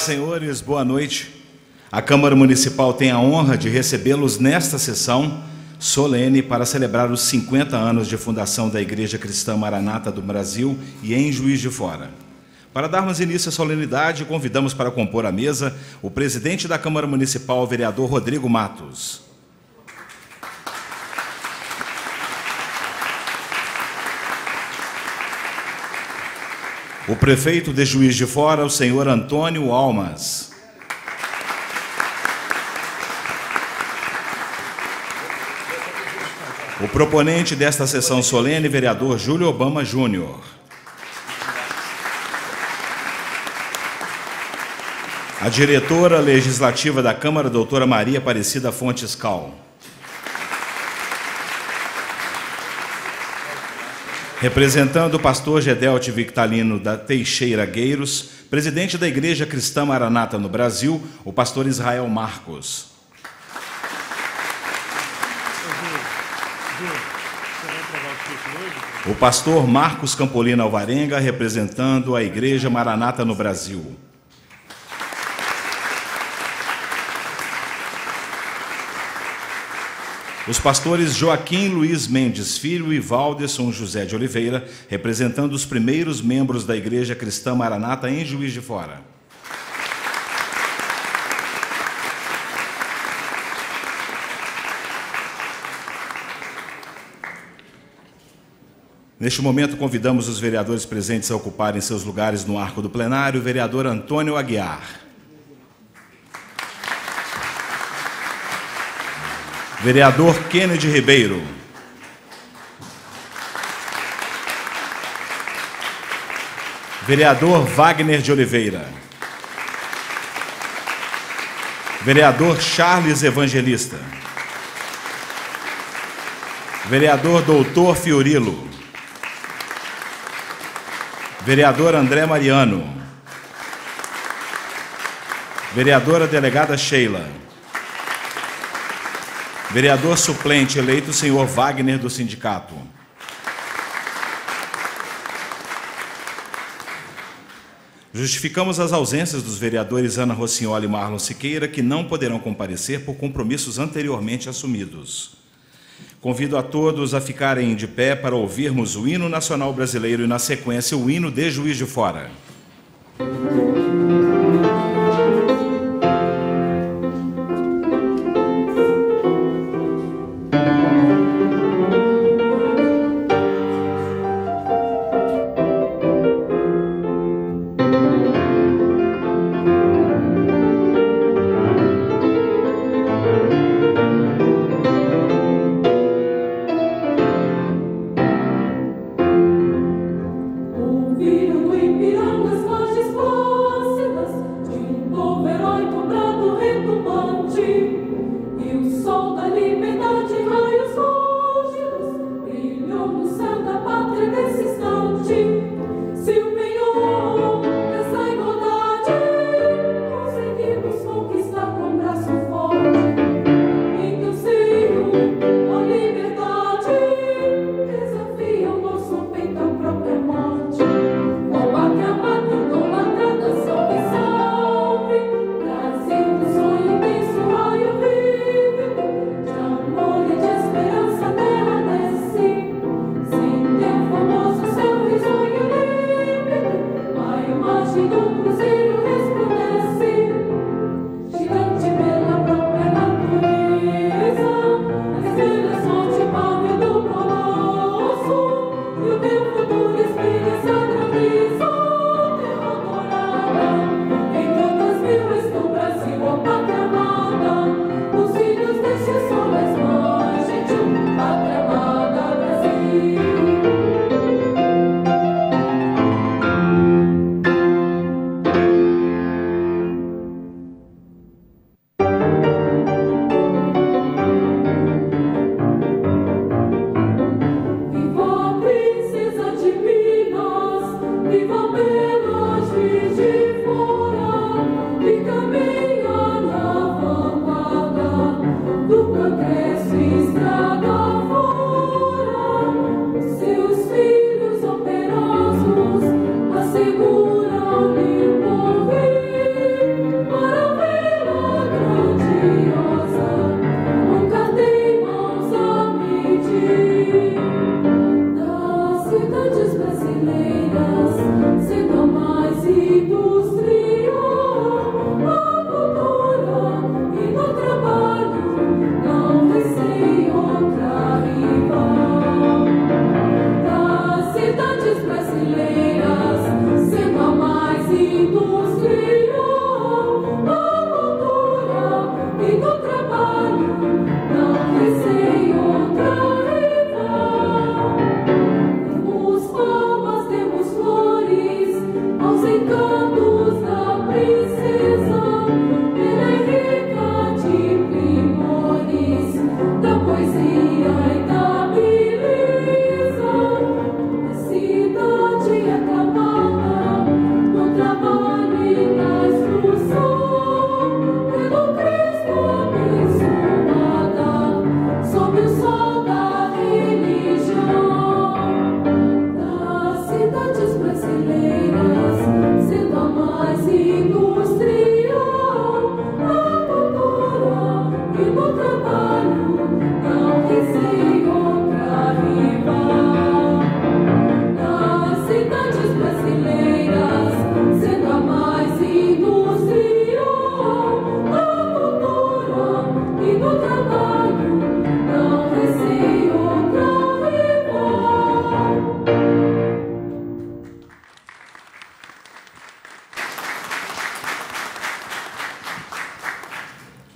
senhores, boa noite. A Câmara Municipal tem a honra de recebê-los nesta sessão solene para celebrar os 50 anos de fundação da Igreja Cristã Maranata do Brasil e em Juiz de Fora. Para darmos início à solenidade, convidamos para compor a mesa o presidente da Câmara Municipal, o vereador Rodrigo Matos. O prefeito de Juiz de Fora, o senhor Antônio Almas. O proponente desta sessão solene, vereador Júlio Obama Júnior. A diretora legislativa da Câmara, doutora Maria Aparecida Fontes Cal. Representando o pastor Gedelte Victalino da Teixeira Gueiros, presidente da Igreja Cristã Maranata no Brasil, o pastor Israel Marcos. O pastor Marcos Campolino Alvarenga, representando a Igreja Maranata no Brasil. Os pastores Joaquim Luiz Mendes Filho e Valderson José de Oliveira, representando os primeiros membros da Igreja Cristã Maranata em Juiz de Fora. Neste momento, convidamos os vereadores presentes a ocuparem seus lugares no arco do plenário. O vereador Antônio Aguiar. Vereador Kennedy Ribeiro. Vereador Wagner de Oliveira. Vereador Charles Evangelista. Vereador Doutor Fiorilo. Vereador André Mariano. Vereadora Delegada Sheila. Vereador suplente eleito, senhor Wagner, do sindicato. Justificamos as ausências dos vereadores Ana Rossignoli e Marlon Siqueira, que não poderão comparecer por compromissos anteriormente assumidos. Convido a todos a ficarem de pé para ouvirmos o hino nacional brasileiro e, na sequência, o hino de Juiz de Fora. Asseguram-lhe por vir.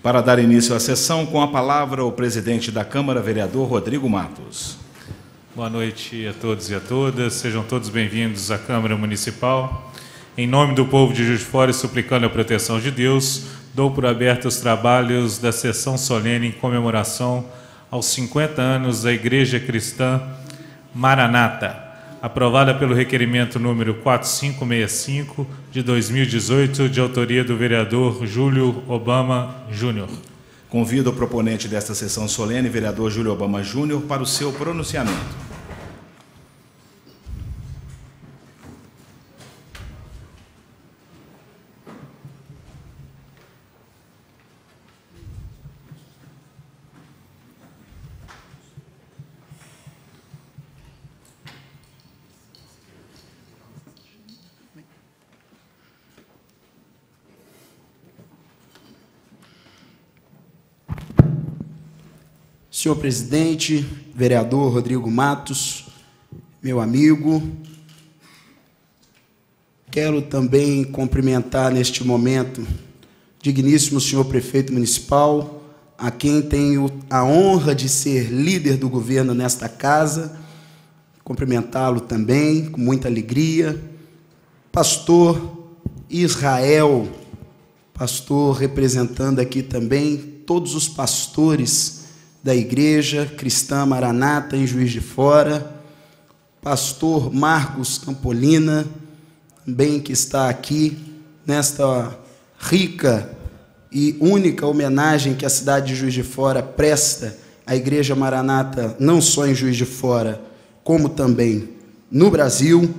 Para dar início à sessão, com a palavra o presidente da Câmara, vereador Rodrigo Matos. Boa noite a todos e a todas, sejam todos bem-vindos à Câmara Municipal. Em nome do povo de Juiz de Fora e suplicando a proteção de Deus, dou por aberto os trabalhos da sessão solene em comemoração aos 50 anos da Igreja Cristã Maranata, aprovada pelo requerimento número 4565 de 2018, de autoria do vereador Júlio Obama Júnior. Convido o proponente desta sessão solene, vereador Júlio Obama Júnior, para o seu pronunciamento. Senhor presidente, vereador Rodrigo Matos, meu amigo, quero também cumprimentar neste momento digníssimo senhor prefeito municipal, a quem tenho a honra de ser líder do governo nesta casa, cumprimentá-lo também com muita alegria, pastor Israel, pastor representando aqui também todos os pastores da Igreja Cristã Maranata em Juiz de Fora, pastor Marcos Campolina, também que está aqui nesta rica e única homenagem que a cidade de Juiz de Fora presta à Igreja Maranata, não só em Juiz de Fora, como também no Brasil,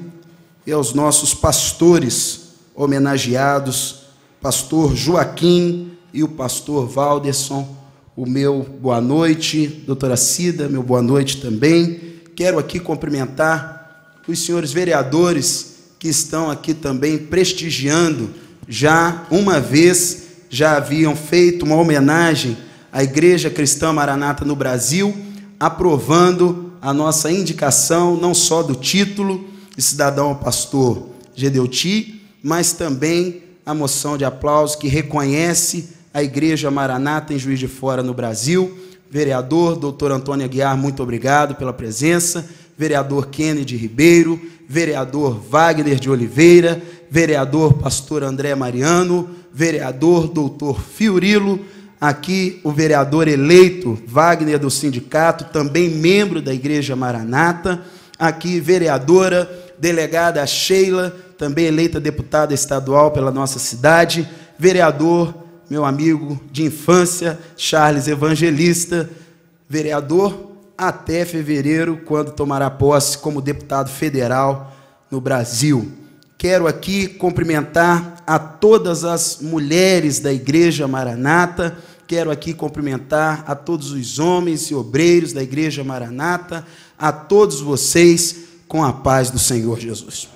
e aos nossos pastores homenageados, pastor Joaquim e o pastor Valderson. O meu boa noite, doutora Cida, meu boa noite também. Quero aqui cumprimentar os senhores vereadores que estão aqui também prestigiando, já uma vez, já haviam feito uma homenagem à Igreja Cristã Maranata no Brasil, aprovando a nossa indicação, não só do título de cidadão ao pastor Gedeuti, mas também a moção de aplauso que reconhece a Igreja Maranata em Juiz de Fora no Brasil. Vereador doutor Antônio Aguiar, muito obrigado pela presença. Vereador Kennedy Ribeiro, vereador Wagner de Oliveira, vereador pastor André Mariano, vereador doutor Fiorilo, aqui o vereador eleito Wagner do sindicato, também membro da Igreja Maranata, aqui vereadora delegada Sheila, também eleita deputada estadual pela nossa cidade, vereador meu amigo de infância, Charles Evangelista, vereador até fevereiro, quando tomará posse como deputado federal no Brasil. Quero aqui cumprimentar a todas as mulheres da Igreja Maranata, quero aqui cumprimentar a todos os homens e obreiros da Igreja Maranata, a todos vocês, com a paz do Senhor Jesus.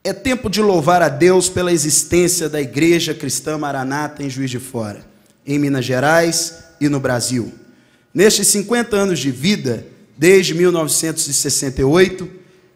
É tempo de louvar a Deus pela existência da Igreja Cristã Maranata em Juiz de Fora, em Minas Gerais e no Brasil. nestes 50 anos de vida, desde 1968,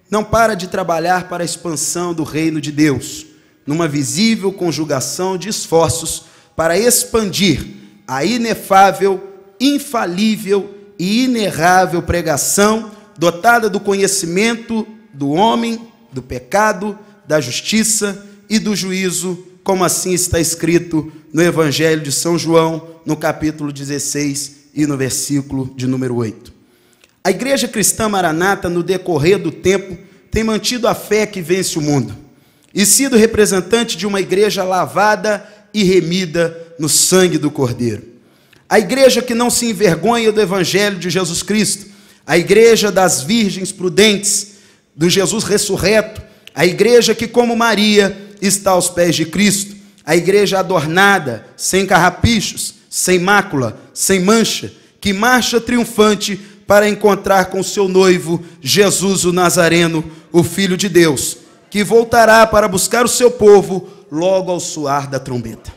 não para de trabalhar para a expansão do reino de Deus, numa visível conjugação de esforços para expandir a inefável, infalível e inerrável pregação dotada do conhecimento do homem, do pecado, da justiça e do juízo, como assim está escrito no Evangelho de São João, no capítulo 16 e no versículo de número 8. A Igreja Cristã Maranata, no decorrer do tempo, tem mantido a fé que vence o mundo e sido representante de uma igreja lavada e remida no sangue do Cordeiro. A igreja que não se envergonha do Evangelho de Jesus Cristo, a igreja das virgens prudentes, do Jesus ressurreto, a igreja que, como Maria, está aos pés de Cristo, a igreja adornada, sem carrapichos, sem mácula, sem mancha, que marcha triunfante para encontrar com seu noivo, Jesus o Nazareno, o Filho de Deus, que voltará para buscar o seu povo logo ao soar da trombeta.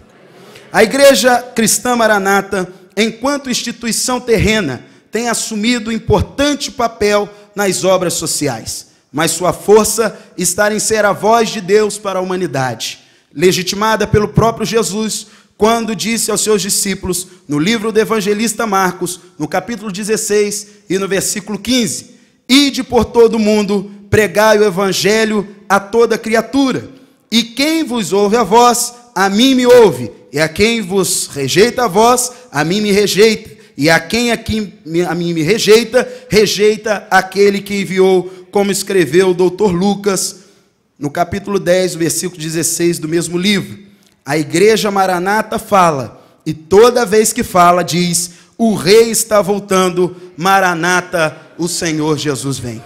A Igreja Cristã Maranata, enquanto instituição terrena, tem assumido importante papel nas obras sociais, mas sua força está em ser a voz de Deus para a humanidade, legitimada pelo próprio Jesus, quando disse aos seus discípulos, no livro do evangelista Marcos, no capítulo 16 e no versículo 15, ide por todo o mundo, pregai o evangelho a toda criatura, e quem vos ouve a vós, a mim me ouve, e a quem vos rejeita a vós, a mim me rejeita, e a quem a mim me rejeita, rejeita aquele que enviou, como escreveu o doutor Lucas, no capítulo 10, versículo 16 do mesmo livro. A Igreja Maranata fala, e toda vez que fala diz, o Rei está voltando, Maranata, o Senhor Jesus vem.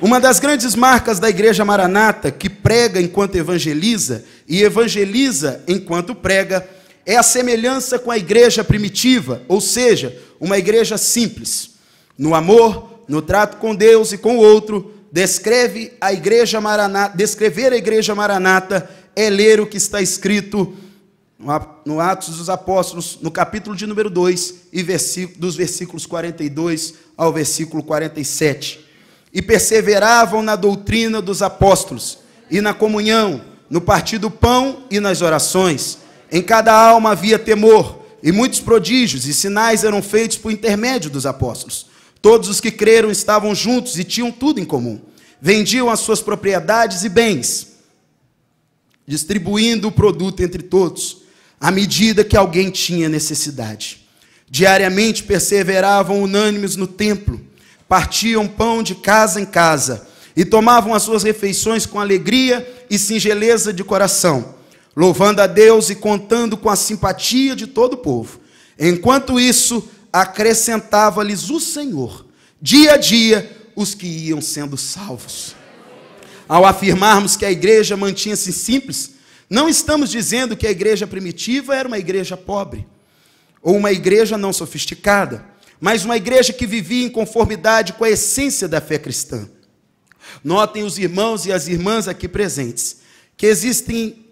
Uma das grandes marcas da Igreja Maranata, que prega enquanto evangeliza, e evangeliza enquanto prega, é a semelhança com a igreja primitiva, ou seja, uma igreja simples. No amor, no trato com Deus e com o outro, descrever a Igreja Maranata é ler o que está escrito no Atos dos Apóstolos, no capítulo de número 2, e dos versículos 42 ao versículo 47. E perseveravam na doutrina dos apóstolos, e na comunhão, no partir do pão e nas orações. Em cada alma havia temor, e muitos prodígios e sinais eram feitos por intermédio dos apóstolos. Todos os que creram estavam juntos e tinham tudo em comum. Vendiam as suas propriedades e bens, distribuindo o produto entre todos, à medida que alguém tinha necessidade. Diariamente perseveravam unânimes no templo, partiam pão de casa em casa, e tomavam as suas refeições com alegria e singeleza de coração, louvando a Deus e contando com a simpatia de todo o povo. Enquanto isso, acrescentava-lhes o Senhor, dia a dia, os que iam sendo salvos. Ao afirmarmos que a igreja mantinha-se simples, não estamos dizendo que a igreja primitiva era uma igreja pobre, ou uma igreja não sofisticada, mas uma igreja que vivia em conformidade com a essência da fé cristã. Notem os irmãos e as irmãs aqui presentes, que existem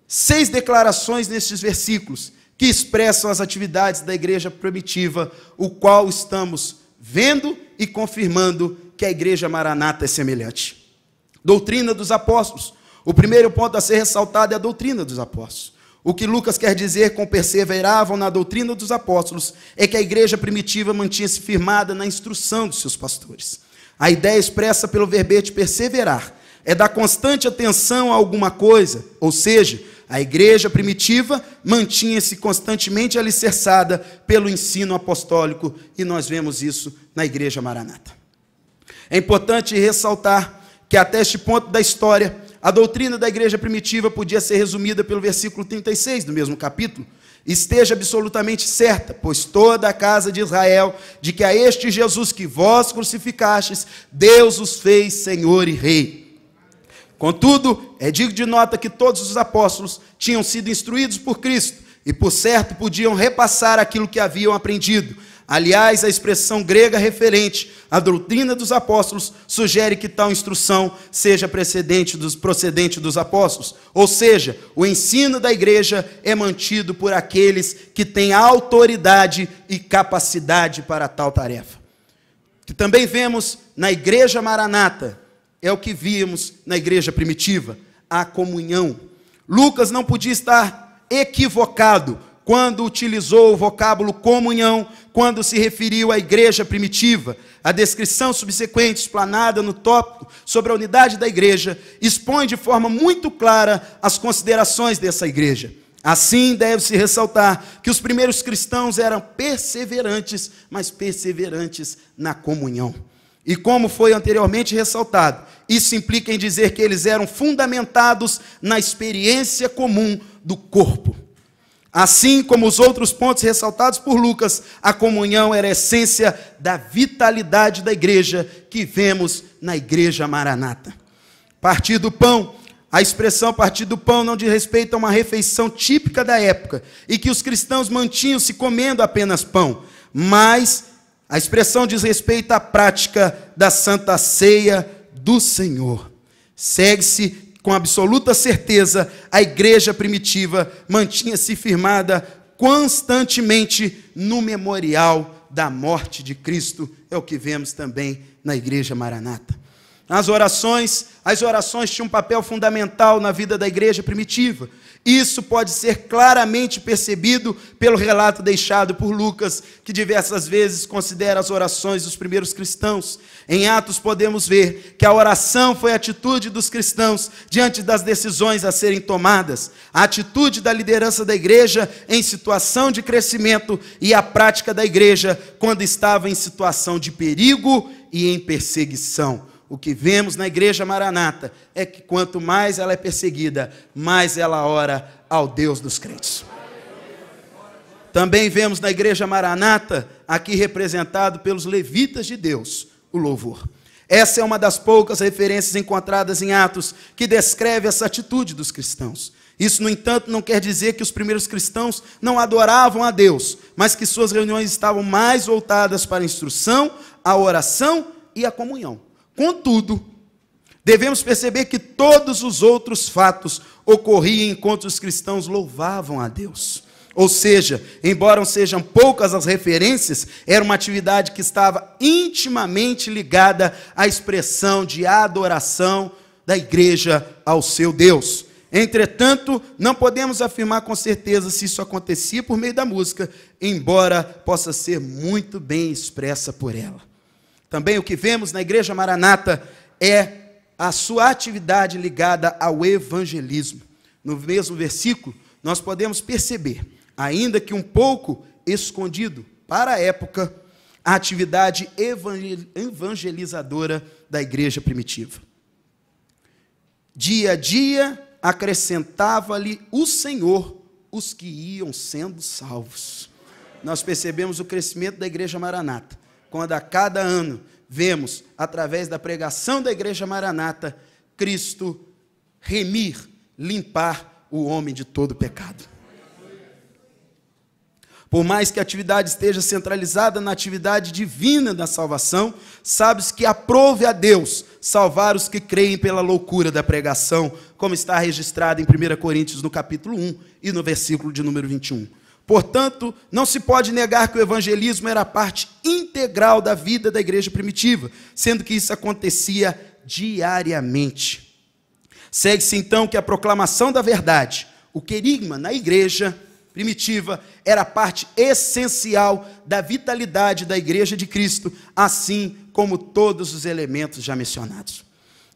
6 declarações nestes versículos, que expressam as atividades da igreja primitiva, o qual estamos vendo e confirmando que a Igreja Maranata é semelhante. Doutrina dos apóstolos. O primeiro ponto a ser ressaltado é a doutrina dos apóstolos. O que Lucas quer dizer com perseveravam na doutrina dos apóstolos é que a igreja primitiva mantinha-se firmada na instrução dos seus pastores. A ideia expressa pelo verbete perseverar é dar constante atenção a alguma coisa, ou seja, a igreja primitiva mantinha-se constantemente alicerçada pelo ensino apostólico, e nós vemos isso na Igreja Maranata. É importante ressaltar que até este ponto da história, a doutrina da igreja primitiva podia ser resumida pelo versículo 36 do mesmo capítulo. Esteja absolutamente certa, pois toda a casa de Israel, de que a este Jesus que vós crucificastes, Deus os fez Senhor e Rei. Contudo, é digno de nota que todos os apóstolos tinham sido instruídos por Cristo e, por certo, podiam repassar aquilo que haviam aprendido. Aliás, a expressão grega referente à doutrina dos apóstolos sugere que tal instrução seja procedente dos apóstolos, ou seja, o ensino da igreja é mantido por aqueles que têm autoridade e capacidade para tal tarefa. O que também vemos na igreja maranata é o que víamos na igreja primitiva, a comunhão. Lucas não podia estar equivocado quando utilizou o vocábulo comunhão, quando se referiu à igreja primitiva. A descrição subsequente, explanada no tópico sobre a unidade da igreja, expõe de forma muito clara as considerações dessa igreja. Assim, deve-se ressaltar que os primeiros cristãos eram perseverantes, mas perseverantes na comunhão. E como foi anteriormente ressaltado, isso implica em dizer que eles eram fundamentados na experiência comum do corpo. Assim como os outros pontos ressaltados por Lucas, a comunhão era a essência da vitalidade da igreja que vemos na igreja maranata. Partir do pão, a expressão partir do pão não diz respeito a uma refeição típica da época, e que os cristãos mantinham-se comendo apenas pão, mas a expressão diz respeito à prática da Santa Ceia do Senhor. Segue-se com absoluta certeza, a igreja primitiva mantinha-se firmada constantemente no memorial da morte de Cristo. É o que vemos também na igreja maranata. As orações tinham um papel fundamental na vida da igreja primitiva. Isso pode ser claramente percebido pelo relato deixado por Lucas, que diversas vezes considera as orações dos primeiros cristãos. Em Atos podemos ver que a oração foi a atitude dos cristãos diante das decisões a serem tomadas, a atitude da liderança da igreja em situação de crescimento e a prática da igreja quando estava em situação de perigo e em perseguição. O que vemos na igreja maranata é que quanto mais ela é perseguida, mais ela ora ao Deus dos crentes. Também vemos na igreja maranata, aqui representado pelos levitas de Deus, o louvor. Essa é uma das poucas referências encontradas em Atos que descreve essa atitude dos cristãos. Isso, no entanto, não quer dizer que os primeiros cristãos não adoravam a Deus, mas que suas reuniões estavam mais voltadas para a instrução, a oração e a comunhão. Contudo, devemos perceber que todos os outros fatos ocorriam enquanto os cristãos louvavam a Deus. Ou seja, embora sejam poucas as referências, era uma atividade que estava intimamente ligada à expressão de adoração da igreja ao seu Deus. Entretanto, não podemos afirmar com certeza se isso acontecia por meio da música, embora possa ser muito bem expressa por ela. Também o que vemos na igreja maranata é a sua atividade ligada ao evangelismo. No mesmo versículo, nós podemos perceber, ainda que um pouco escondido para a época, a atividade evangelizadora da igreja primitiva. Dia a dia acrescentava-lhe o Senhor os que iam sendo salvos. Nós percebemos o crescimento da igreja maranata, quando a cada ano vemos, através da pregação da igreja maranata, Cristo remir, limpar o homem de todo pecado. Por mais que a atividade esteja centralizada na atividade divina da salvação, sabe-se que aprove a Deus salvar os que creem pela loucura da pregação, como está registrado em 1 Coríntios, no capítulo 1 e no versículo de número 21. Portanto, não se pode negar que o evangelismo era parte integral da vida da igreja primitiva, sendo que isso acontecia diariamente. Segue-se então que a proclamação da verdade, o querigma na igreja primitiva, era parte essencial da vitalidade da igreja de Cristo, assim como todos os elementos já mencionados.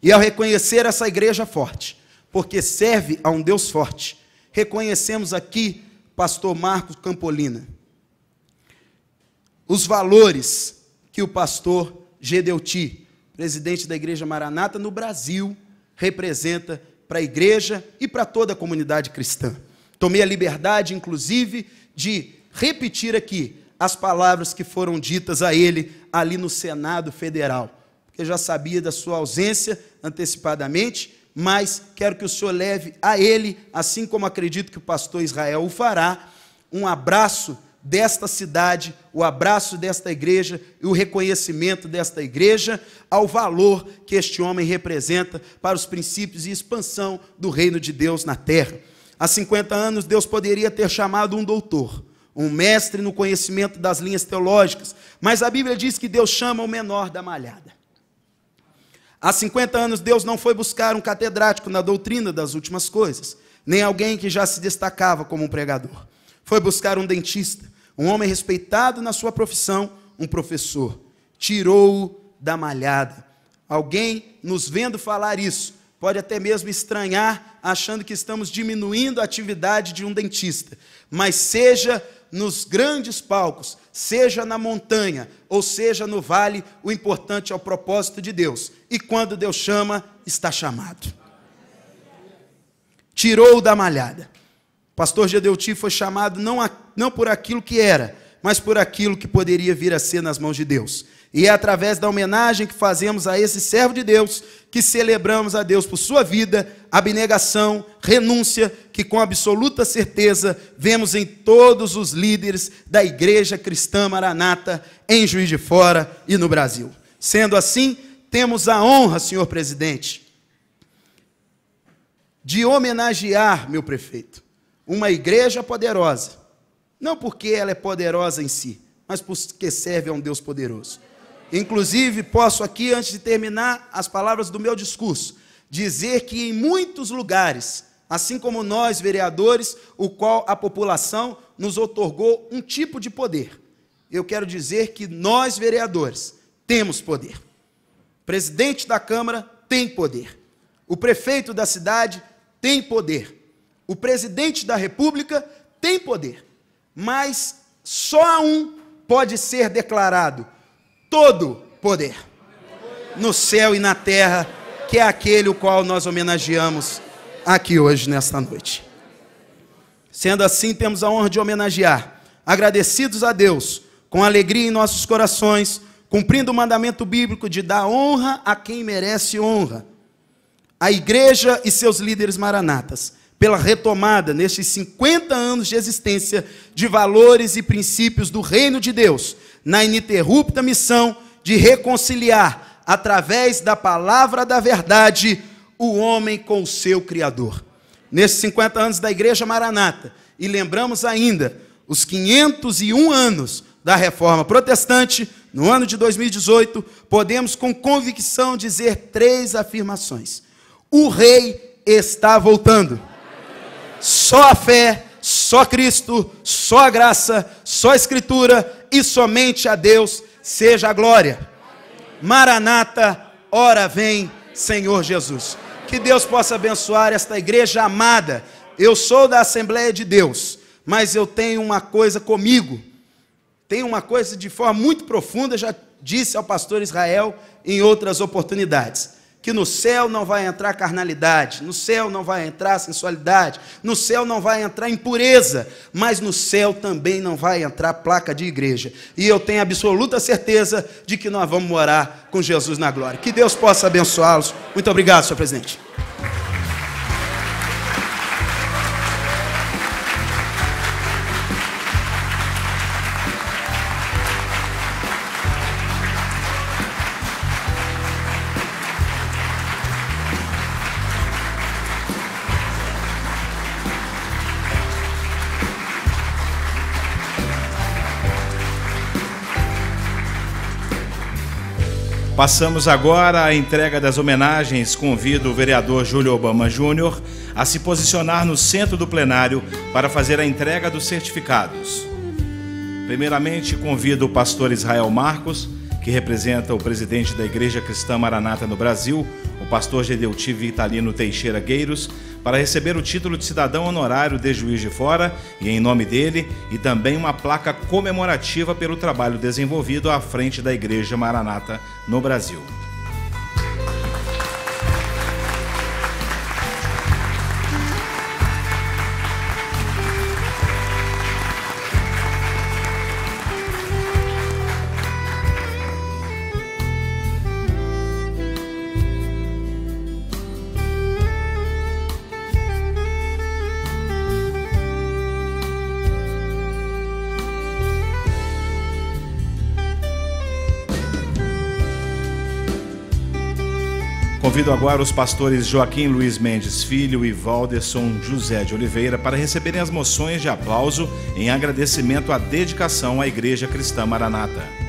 E ao reconhecer essa igreja forte, porque serve a um Deus forte, reconhecemos aqui pastor Marcos Campolina, os valores que o pastor Gedeuti, presidente da Igreja Maranata no Brasil, representa para a igreja e para toda a comunidade cristã. Tomei a liberdade, inclusive, de repetir aqui as palavras que foram ditas a ele ali no Senado Federal, porque eu já sabia da sua ausência antecipadamente, mas quero que o senhor leve a ele, assim como acredito que o pastor Israel o fará, um abraço desta cidade, o abraço desta igreja e o reconhecimento desta igreja ao valor que este homem representa para os princípios e expansão do reino de Deus na terra. Há 50 anos, Deus poderia ter chamado um doutor, um mestre no conhecimento das linhas teológicas, mas a Bíblia diz que Deus chama o menor da malhada. Há 50 anos, Deus não foi buscar um catedrático na doutrina das últimas coisas, nem alguém que já se destacava como um pregador. Foi buscar um dentista, um homem respeitado na sua profissão, um professor. Tirou-o da malhada. Alguém, nos vendo falar isso, pode até mesmo estranhar, achando que estamos diminuindo a atividade de um dentista. Mas seja nos grandes palcos, seja na montanha, ou seja no vale, o importante é o propósito de Deus. E quando Deus chama, está chamado. Tirou-o da malhada. Pastor Gedeuti foi chamado não por aquilo que era, mas por aquilo que poderia vir a ser nas mãos de Deus. E é através da homenagem que fazemos a esse servo de Deus, que celebramos a Deus por sua vida, abnegação, renúncia, que com absoluta certeza vemos em todos os líderes da Igreja Cristã Maranata, em Juiz de Fora e no Brasil. Sendo assim, temos a honra, senhor presidente, de homenagear, meu prefeito, uma igreja poderosa, não porque ela é poderosa em si, mas porque serve a um Deus poderoso. Inclusive, posso aqui, antes de terminar as palavras do meu discurso, dizer que em muitos lugares, assim como nós, vereadores, o qual a população nos outorgou um tipo de poder, eu quero dizer que nós, vereadores, temos poder. O presidente da Câmara tem poder. O prefeito da cidade tem poder. O presidente da República tem poder. Mas só um pode ser declarado todo poder, no céu e na terra, que é aquele o qual nós homenageamos aqui hoje, nesta noite. Sendo assim, temos a honra de homenagear, agradecidos a Deus, com alegria em nossos corações, cumprindo o mandamento bíblico de dar honra a quem merece honra, a igreja e seus líderes maranatas, pela retomada, nestes 50 anos de existência, de valores e princípios do reino de Deus, na ininterrupta missão de reconciliar, através da palavra da verdade, o homem com o seu Criador. Nesses 50 anos da Igreja Maranata, e lembramos ainda os 501 anos da Reforma Protestante, no ano de 2018, podemos com convicção dizer 3 afirmações. O Rei está voltando. Só a fé, só Cristo, só a graça, só a Escritura e somente a Deus seja a glória. Maranata, ora vem, Senhor Jesus. Que Deus possa abençoar esta igreja amada. Eu sou da Assembleia de Deus, mas eu tenho uma coisa comigo. Tenho uma coisa de forma muito profunda, já disse ao pastor Israel em outras oportunidades. Que no céu não vai entrar carnalidade, no céu não vai entrar sensualidade, no céu não vai entrar impureza, mas no céu também não vai entrar placa de igreja. E eu tenho absoluta certeza de que nós vamos morar com Jesus na glória. Que Deus possa abençoá-los. Muito obrigado, senhor presidente. Passamos agora à entrega das homenagens. Convido o vereador Júlio Obama Júnior a se posicionar no centro do plenário para fazer a entrega dos certificados. Primeiramente, convido o pastor Israel Marcos, que representa o presidente da Igreja Cristã Maranata no Brasil, o pastor Gedeuti Vitalino Teixeira Gueiros, para receber o título de cidadão honorário de Juiz de Fora, e em nome dele, e também uma placa comemorativa pelo trabalho desenvolvido à frente da Igreja Maranata no Brasil. Convido agora os pastores Joaquim Luiz Mendes Filho e Valderson José de Oliveira para receberem as moções de aplauso em agradecimento à dedicação à Igreja Cristã Maranata.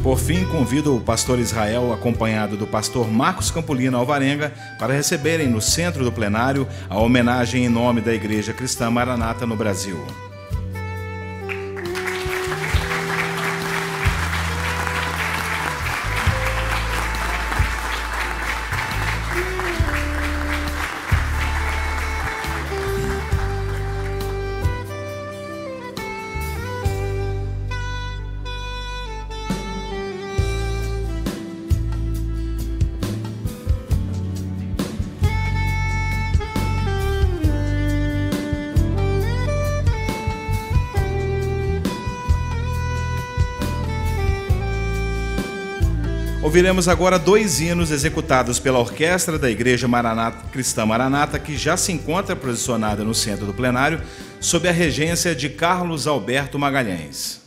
Por fim, convido o pastor Israel, acompanhado do pastor Marcos Campolino Alvarenga, para receberem no centro do plenário a homenagem em nome da Igreja Cristã Maranata no Brasil. Ouviremos agora 2 hinos executados pela orquestra da Igreja Cristã Maranata, que já se encontra posicionada no centro do plenário, sob a regência de Carlos Alberto Magalhães.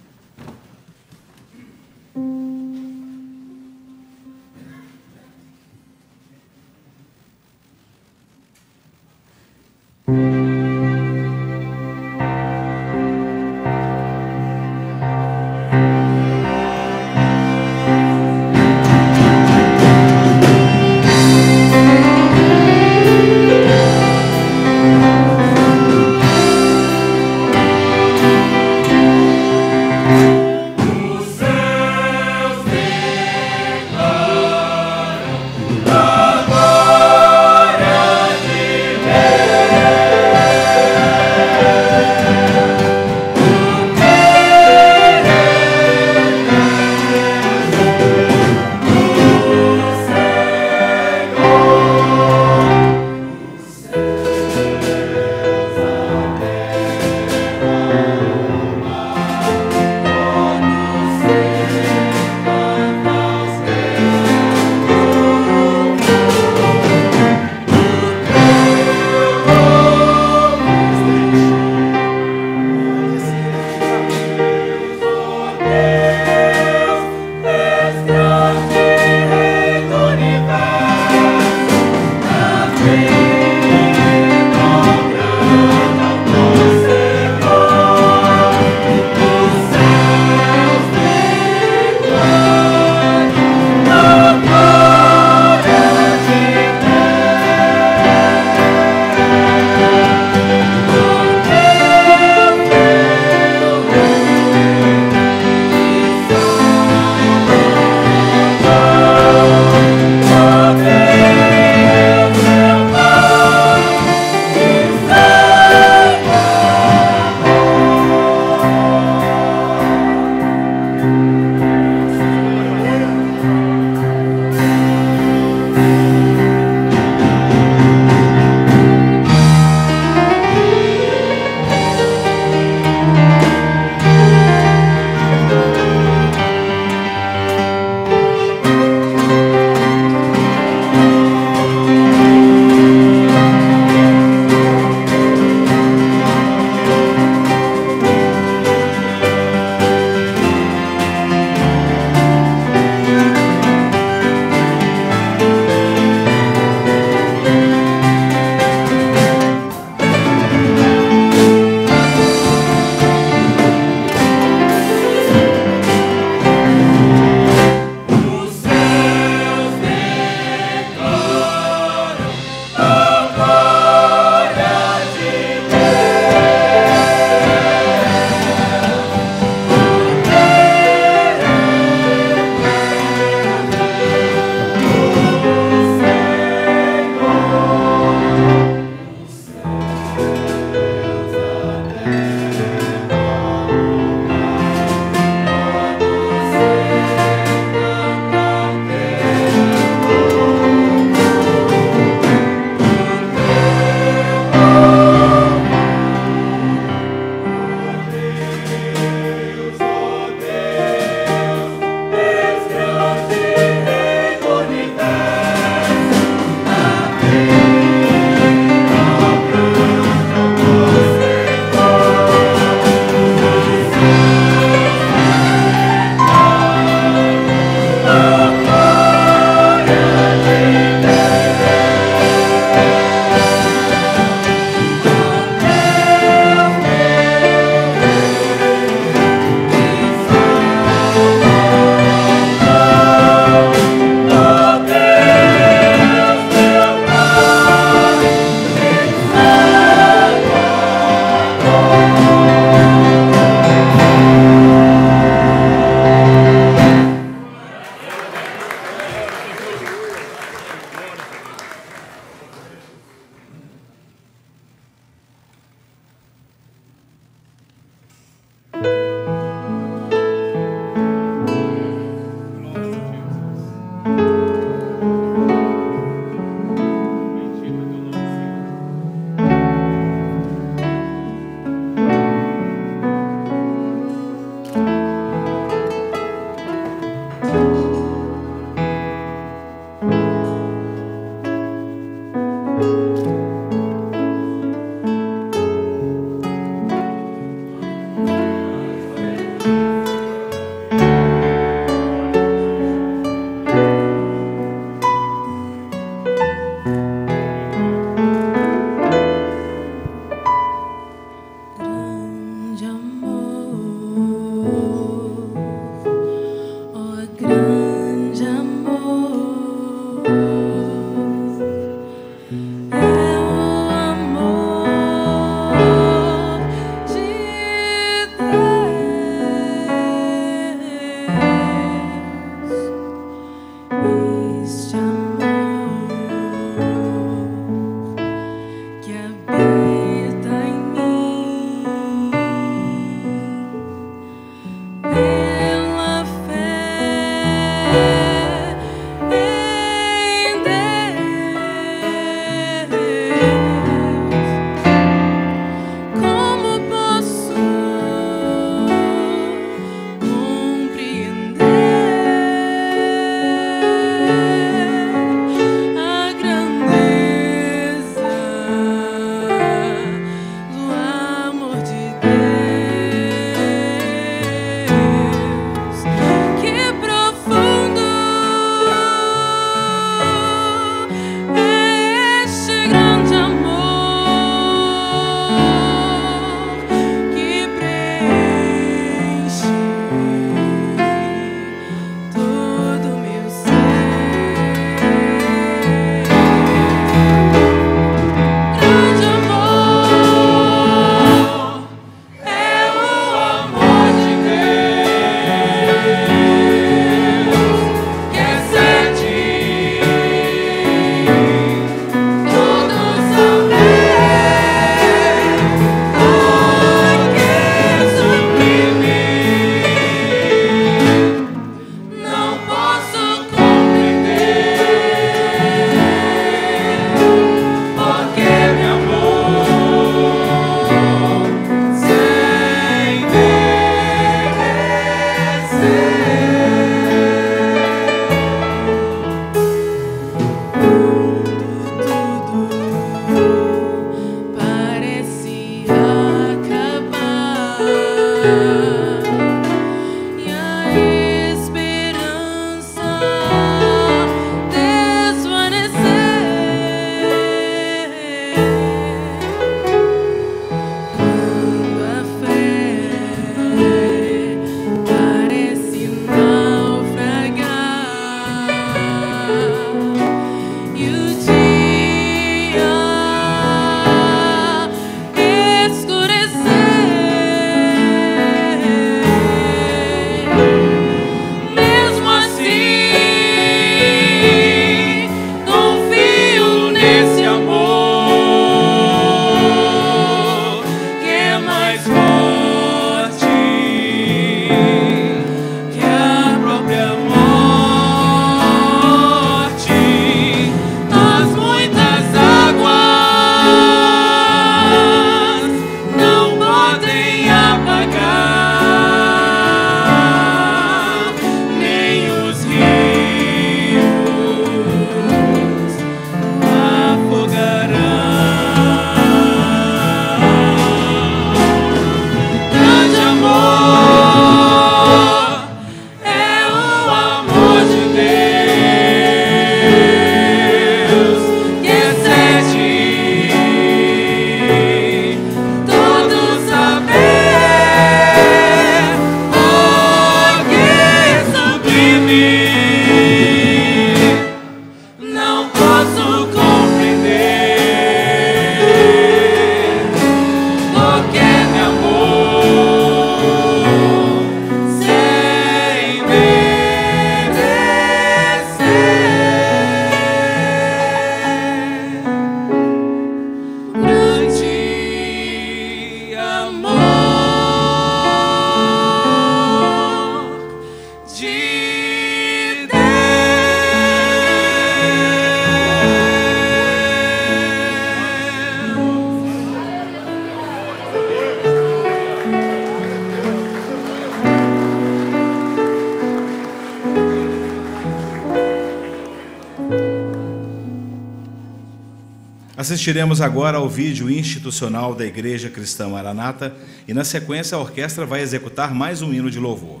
Assistiremos agora ao vídeo institucional da Igreja Cristã Maranata e, na sequência, a orquestra vai executar mais um hino de louvor.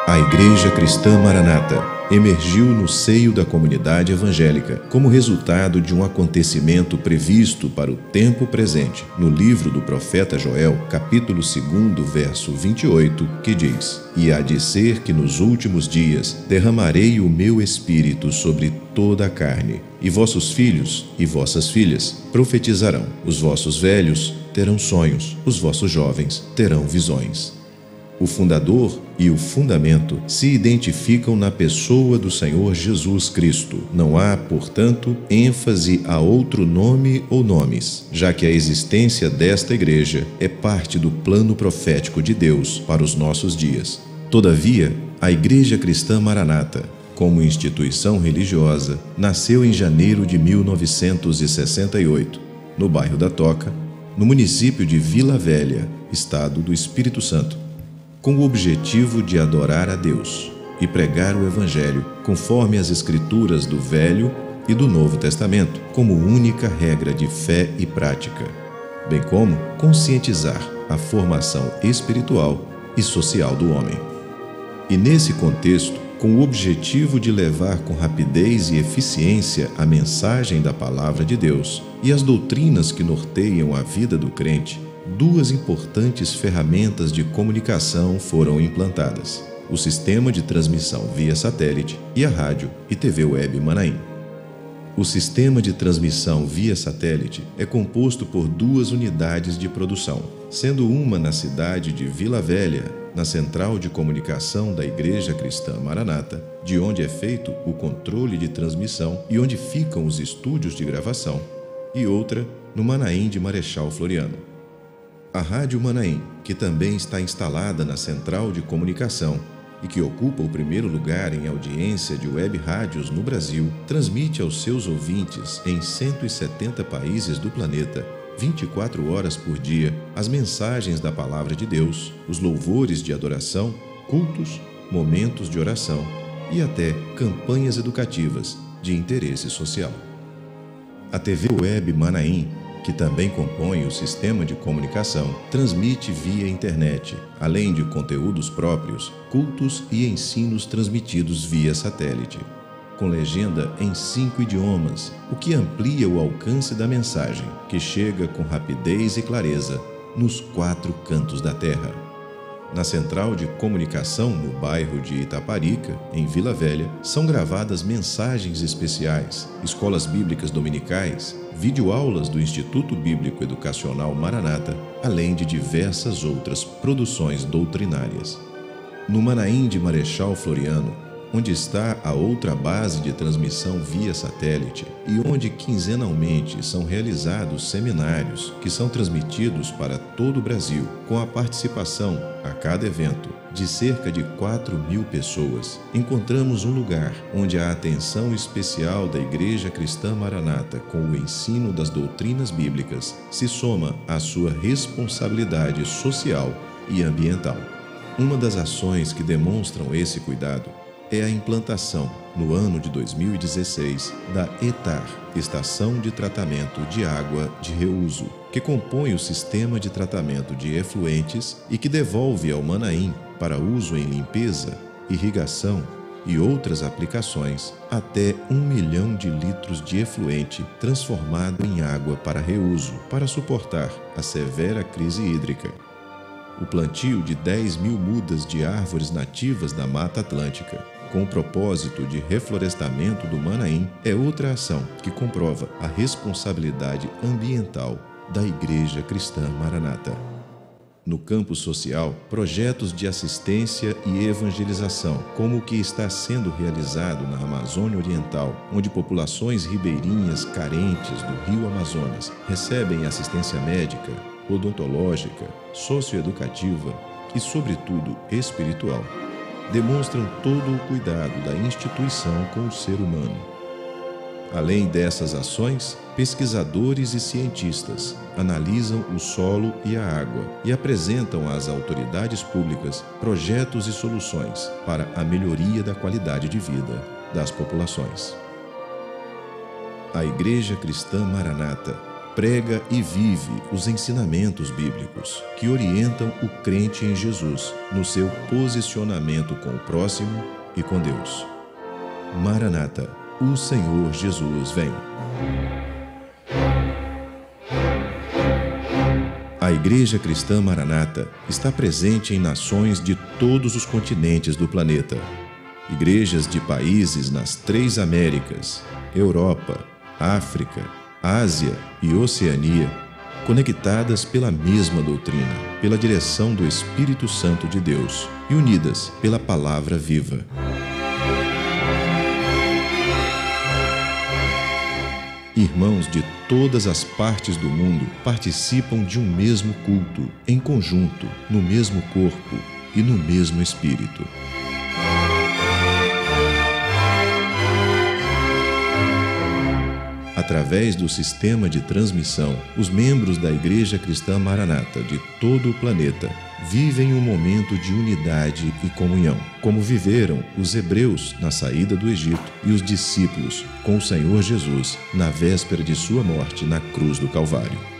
A Igreja Cristã Maranata emergiu no seio da comunidade evangélica como resultado de um acontecimento previsto para o tempo presente no livro do profeta Joel, capítulo 2, verso 28, que diz: "E há de ser que nos últimos dias derramarei o meu espírito sobre toda a carne, e vossos filhos e vossas filhas profetizarão, os vossos velhos terão sonhos, os vossos jovens terão visões." O fundador e o fundamento se identificam na pessoa do Senhor Jesus Cristo. Não há, portanto, ênfase a outro nome ou nomes, já que a existência desta igreja é parte do plano profético de Deus para os nossos dias. Todavia, a Igreja Cristã Maranata, como instituição religiosa, nasceu em janeiro de 1968, no bairro da Toca, no município de Vila Velha, estado do Espírito Santo, com o objetivo de adorar a Deus e pregar o Evangelho conforme as Escrituras do Velho e do Novo Testamento, como única regra de fé e prática, bem como conscientizar a formação espiritual e social do homem. E nesse contexto, com o objetivo de levar com rapidez e eficiência a mensagem da Palavra de Deus e as doutrinas que norteiam a vida do crente, duas importantes ferramentas de comunicação foram implantadas: o sistema de transmissão via satélite e a rádio e TV Web Manaim. O sistema de transmissão via satélite é composto por duas unidades de produção, sendo uma na cidade de Vila Velha, na central de comunicação da Igreja Cristã Maranata, de onde é feito o controle de transmissão e onde ficam os estúdios de gravação, e outra no Manaim de Marechal Floriano. A Rádio Manaim, que também está instalada na central de comunicação e que ocupa o primeiro lugar em audiência de web rádios no Brasil, transmite aos seus ouvintes em 170 países do planeta, 24 horas por dia, as mensagens da Palavra de Deus, os louvores de adoração, cultos, momentos de oração e até campanhas educativas de interesse social. A TV Web Manaim, que também compõe o sistema de comunicação, transmite via internet, além de conteúdos próprios, cultos e ensinos transmitidos via satélite, com legenda em 5 idiomas, o que amplia o alcance da mensagem, que chega com rapidez e clareza nos 4 cantos da terra. Na central de comunicação no bairro de Itaparica, em Vila Velha, são gravadas mensagens especiais, escolas bíblicas dominicais, videoaulas do Instituto Bíblico Educacional Maranata, além de diversas outras produções doutrinárias. No Manaim de Marechal Floriano, onde está a outra base de transmissão via satélite e onde quinzenalmente são realizados seminários que são transmitidos para todo o Brasil, com a participação, a cada evento, de cerca de 4.000 pessoas, encontramos um lugar onde a atenção especial da Igreja Cristã Maranata com o ensino das doutrinas bíblicas se soma à sua responsabilidade social e ambiental. Uma das ações que demonstram esse cuidado é a implantação, no ano de 2016, da ETAR, Estação de Tratamento de Água de Reuso, que compõe o sistema de tratamento de efluentes e que devolve ao Manaim, para uso em limpeza, irrigação e outras aplicações, até 1 milhão de litros de efluente transformado em água para reuso, para suportar a severa crise hídrica. O plantio de 10.000 mudas de árvores nativas da Mata Atlântica, com o propósito de reflorestamento do Manaim, é outra ação que comprova a responsabilidade ambiental da Igreja Cristã Maranata. No campo social, projetos de assistência e evangelização, como o que está sendo realizado na Amazônia Oriental, onde populações ribeirinhas carentes do Rio Amazonas recebem assistência médica, odontológica, socioeducativa e, sobretudo, espiritual, demonstram todo o cuidado da instituição com o ser humano. Além dessas ações, pesquisadores e cientistas analisam o solo e a água e apresentam às autoridades públicas projetos e soluções para a melhoria da qualidade de vida das populações. A Igreja Cristã Maranata prega e vive os ensinamentos bíblicos que orientam o crente em Jesus no seu posicionamento com o próximo e com Deus. Maranata, o Senhor Jesus vem. A Igreja Cristã Maranata está presente em nações de todos os continentes do planeta. Igrejas de países nas 3 Américas, Europa, África, Ásia e Oceania, conectadas pela mesma doutrina, pela direção do Espírito Santo de Deus e unidas pela palavra viva. Irmãos de todas as partes do mundo participam de um mesmo culto, em conjunto, no mesmo corpo e no mesmo espírito. Através do sistema de transmissão, os membros da Igreja Cristã Maranata de todo o planeta vivem um momento de unidade e comunhão, como viveram os hebreus na saída do Egito e os discípulos com o Senhor Jesus na véspera de sua morte na cruz do Calvário.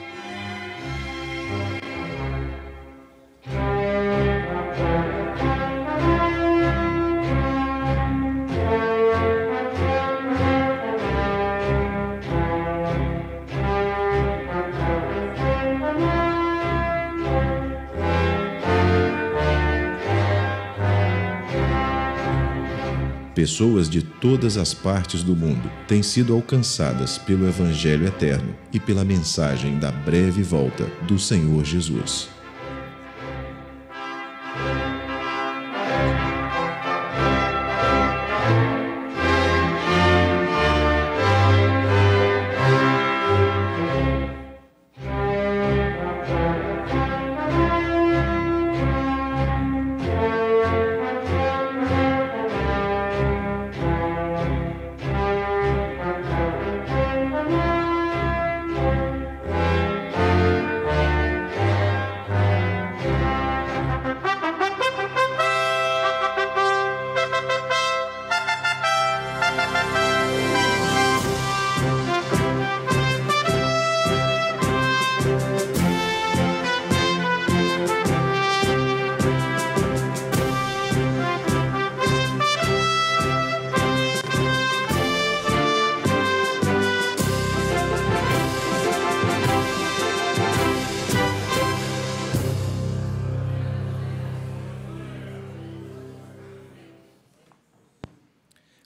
Pessoas de todas as partes do mundo têm sido alcançadas pelo Evangelho eterno e pela mensagem da breve volta do Senhor Jesus.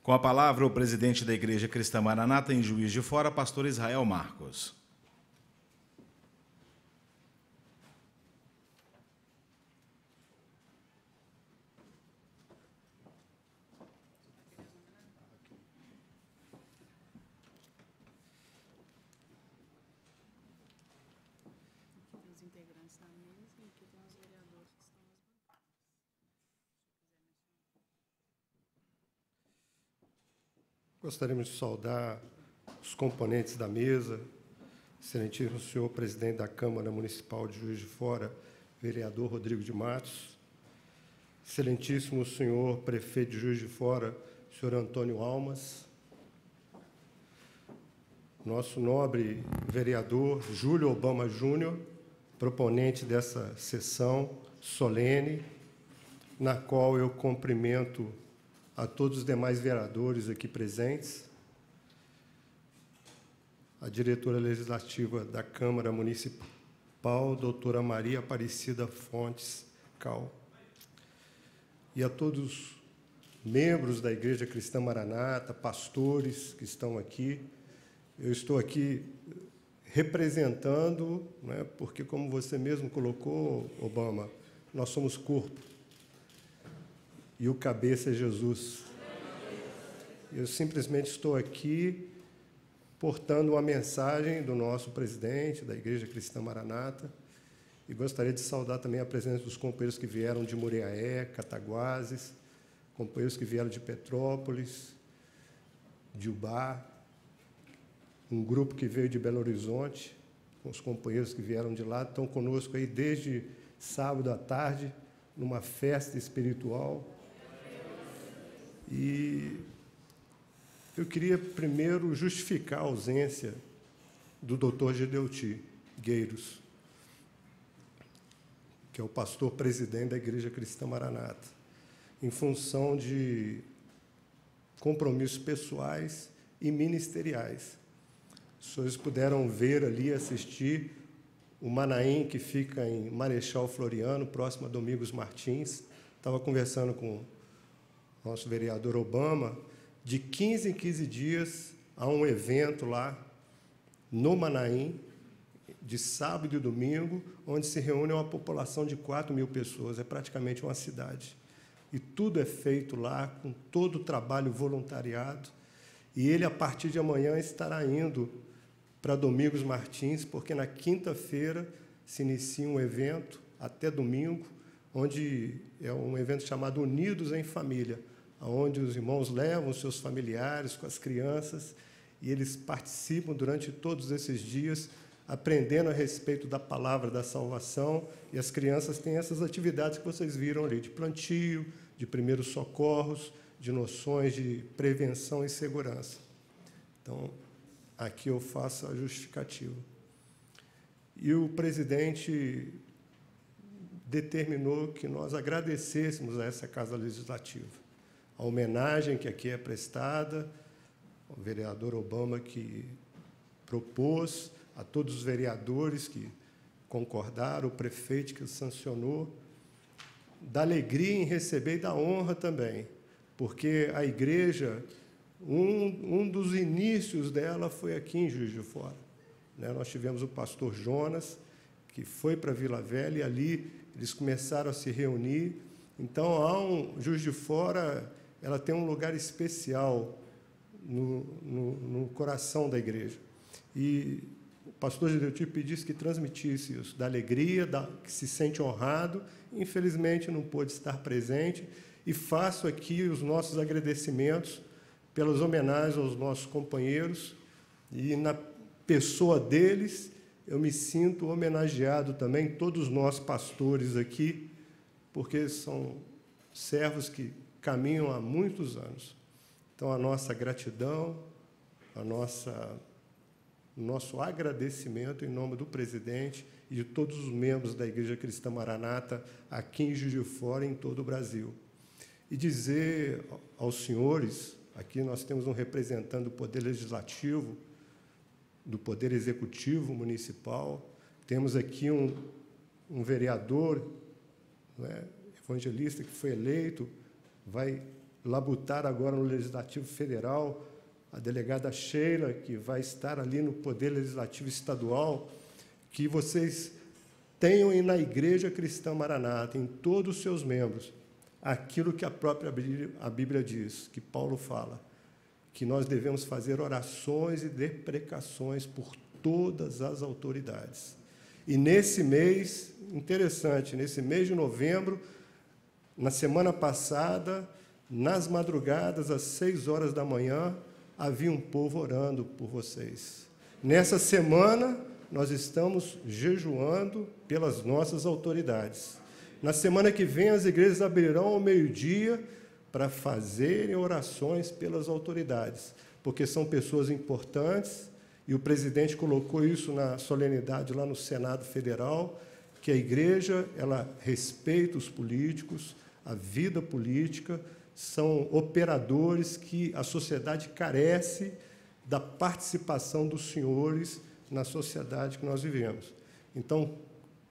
Com a palavra, o presidente da Igreja Cristã Maranata em Juiz de Fora, pastor Israel Marcos. Os integrantes da mesa e aqui tem os vereadores que estão nas bancadas. Gostaríamos de saudar os componentes da mesa, excelentíssimo senhor presidente da Câmara Municipal de Juiz de Fora, vereador Rodrigo de Matos, excelentíssimo senhor prefeito de Juiz de Fora, senhor Antônio Almas, nosso nobre vereador Júlio Obama Júnior, proponente dessa sessão solene, na qual eu cumprimento a todos os demais vereadores aqui presentes, a diretora legislativa da Câmara Municipal, doutora Maria Aparecida Fontes Cal, e a todos os membros da Igreja Cristã Maranata, pastores que estão aqui. Eu estou aqui representando, né, porque, como você mesmo colocou, Obama, nós somos corpo, e o cabeça é Jesus. Eu simplesmente estou aqui portando uma mensagem do nosso presidente da Igreja Cristã Maranata, e gostaria de saudar também a presença dos companheiros que vieram de Muriaé, Cataguases, companheiros que vieram de Petrópolis, de Ubá, um grupo que veio de Belo Horizonte, com os companheiros que vieram de lá, estão conosco aí desde sábado à tarde, numa festa espiritual. E eu queria primeiro justificar a ausência do Dr. Gedeuti Gueiros, que é o pastor presidente da Igreja Cristã Maranata, em função de compromissos pessoais e ministeriais. Os senhores puderam ver ali, assistir o Manaim, que fica em Marechal Floriano, próximo a Domingos Martins. Estava conversando com o nosso vereador Obama, de 15 em 15 dias há um evento lá no Manaim, de sábado e domingo, onde se reúne uma população de 4.000 pessoas, é praticamente uma cidade. E tudo é feito lá, com todo o trabalho voluntariado, e ele, a partir de amanhã, estará indo para Domingos Martins, porque na quinta-feira se inicia um evento, até domingo, onde é um evento chamado Unidos em Família, onde os irmãos levam os seus familiares com as crianças, e eles participam durante todos esses dias, aprendendo a respeito da palavra da salvação, e as crianças têm essas atividades que vocês viram ali, de plantio, de primeiros socorros, de noções de prevenção e segurança. Então, aqui eu faço a justificativa. E o presidente determinou que nós agradecêssemos a essa Casa Legislativa a homenagem que aqui é prestada, ao vereador Obama, que propôs, a todos os vereadores que concordaram, o prefeito que sancionou, da alegria em receber e da honra também, porque a igreja, um dos inícios dela foi aqui em Juiz de Fora. Nós tivemos o pastor Jonas, que foi para Vila Velha, e ali eles começaram a se reunir. Então, Juiz de Fora, ela tem um lugar especial no coração da igreja. E o pastor Gedeuti pedisse que transmitisse isso, da alegria, que se sente honrado. Infelizmente, não pôde estar presente, e faço aqui os nossos agradecimentos pelas homenagens aos nossos companheiros, e na pessoa deles, eu me sinto homenageado também, todos nós pastores aqui, porque são servos que caminham há muitos anos. Então, a nossa gratidão, nosso agradecimento em nome do presidente e de todos os membros da Igreja Cristã Maranata aqui em Juiz de Fora e em todo o Brasil. E dizer aos senhores, aqui nós temos um representante do Poder Legislativo, do Poder Executivo Municipal, temos aqui um vereador, evangelista, que foi eleito, vai labutar agora no Legislativo Federal, a delegada Sheila, que vai estar ali no Poder Legislativo Estadual, que vocês tenham na Igreja Cristã Maranata, em todos os seus membros, aquilo que a própria Bíblia diz, que Paulo fala, que nós devemos fazer orações e deprecações por todas as autoridades. E nesse mês, interessante, nesse mês de novembro, na semana passada, nas madrugadas, às 6 horas da manhã, havia um povo orando por vocês. Nessa semana, nós estamos jejuando pelas nossas autoridades. Na semana que vem, as igrejas abrirão ao meio-dia para fazerem orações pelas autoridades, porque são pessoas importantes, e o presidente colocou isso na solenidade lá no Senado Federal, que a igreja, ela respeita os políticos, a vida política, são operadores que a sociedade carece da participação dos senhores na sociedade que nós vivemos. Então,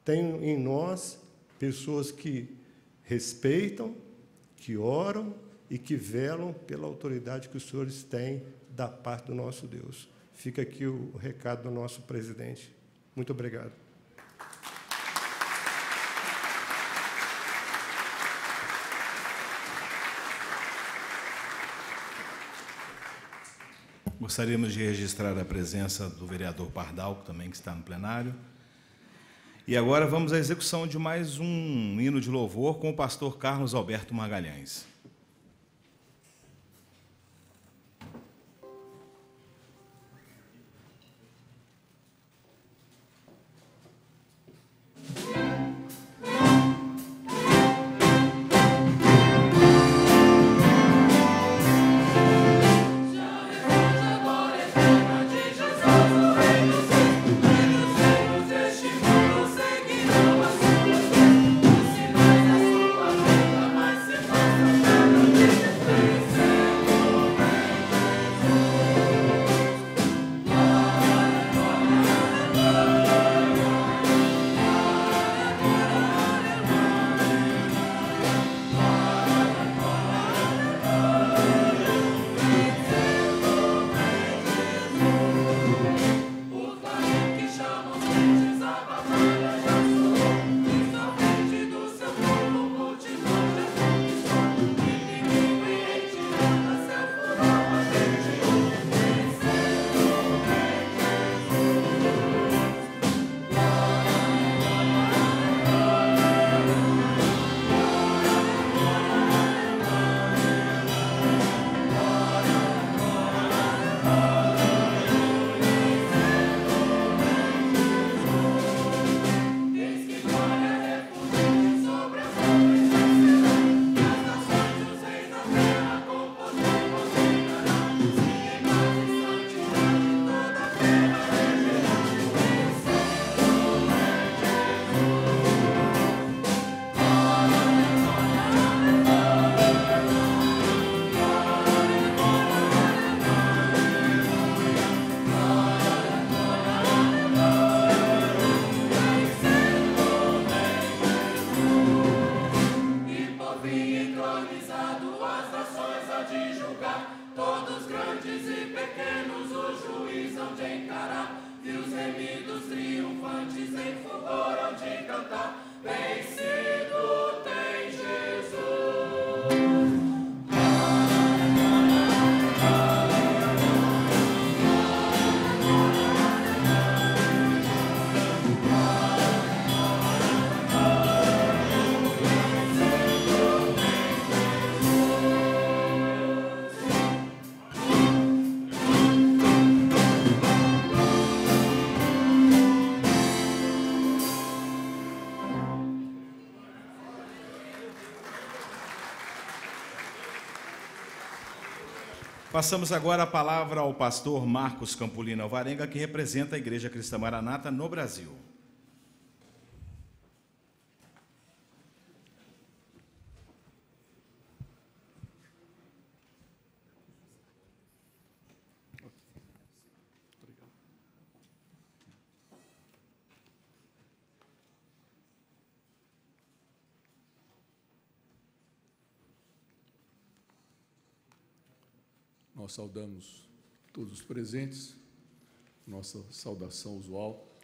tem em nós pessoas que respeitam, que oram e que velam pela autoridade que os senhores têm da parte do nosso Deus. Fica aqui o recado do nosso presidente. Muito obrigado. Gostaríamos de registrar a presença do vereador Pardal, também que está no plenário. E agora vamos à execução de mais um hino de louvor com o pastor Carlos Alberto Magalhães. Passamos agora a palavra ao pastor Marcos Campolino Alvarenga, que representa a Igreja Cristã Maranata no Brasil. Nós saudamos todos os presentes, nossa saudação usual,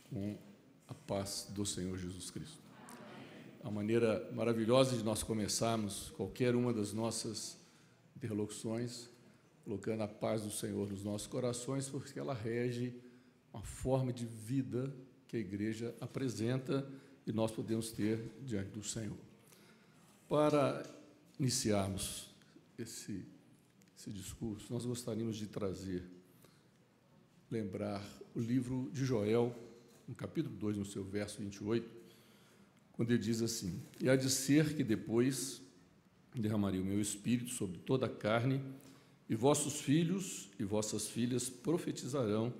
com a paz do Senhor Jesus Cristo. A maneira maravilhosa de nós começarmos qualquer uma das nossas interlocuções, colocando a paz do Senhor nos nossos corações, porque ela rege uma forma de vida que a igreja apresenta e nós podemos ter diante do Senhor. Para iniciarmos esse discurso, nós gostaríamos de lembrar o livro de Joel, no capítulo 2, no seu verso 28, quando ele diz assim: "E há de ser que depois derramarei o meu espírito sobre toda a carne, e vossos filhos e vossas filhas profetizarão,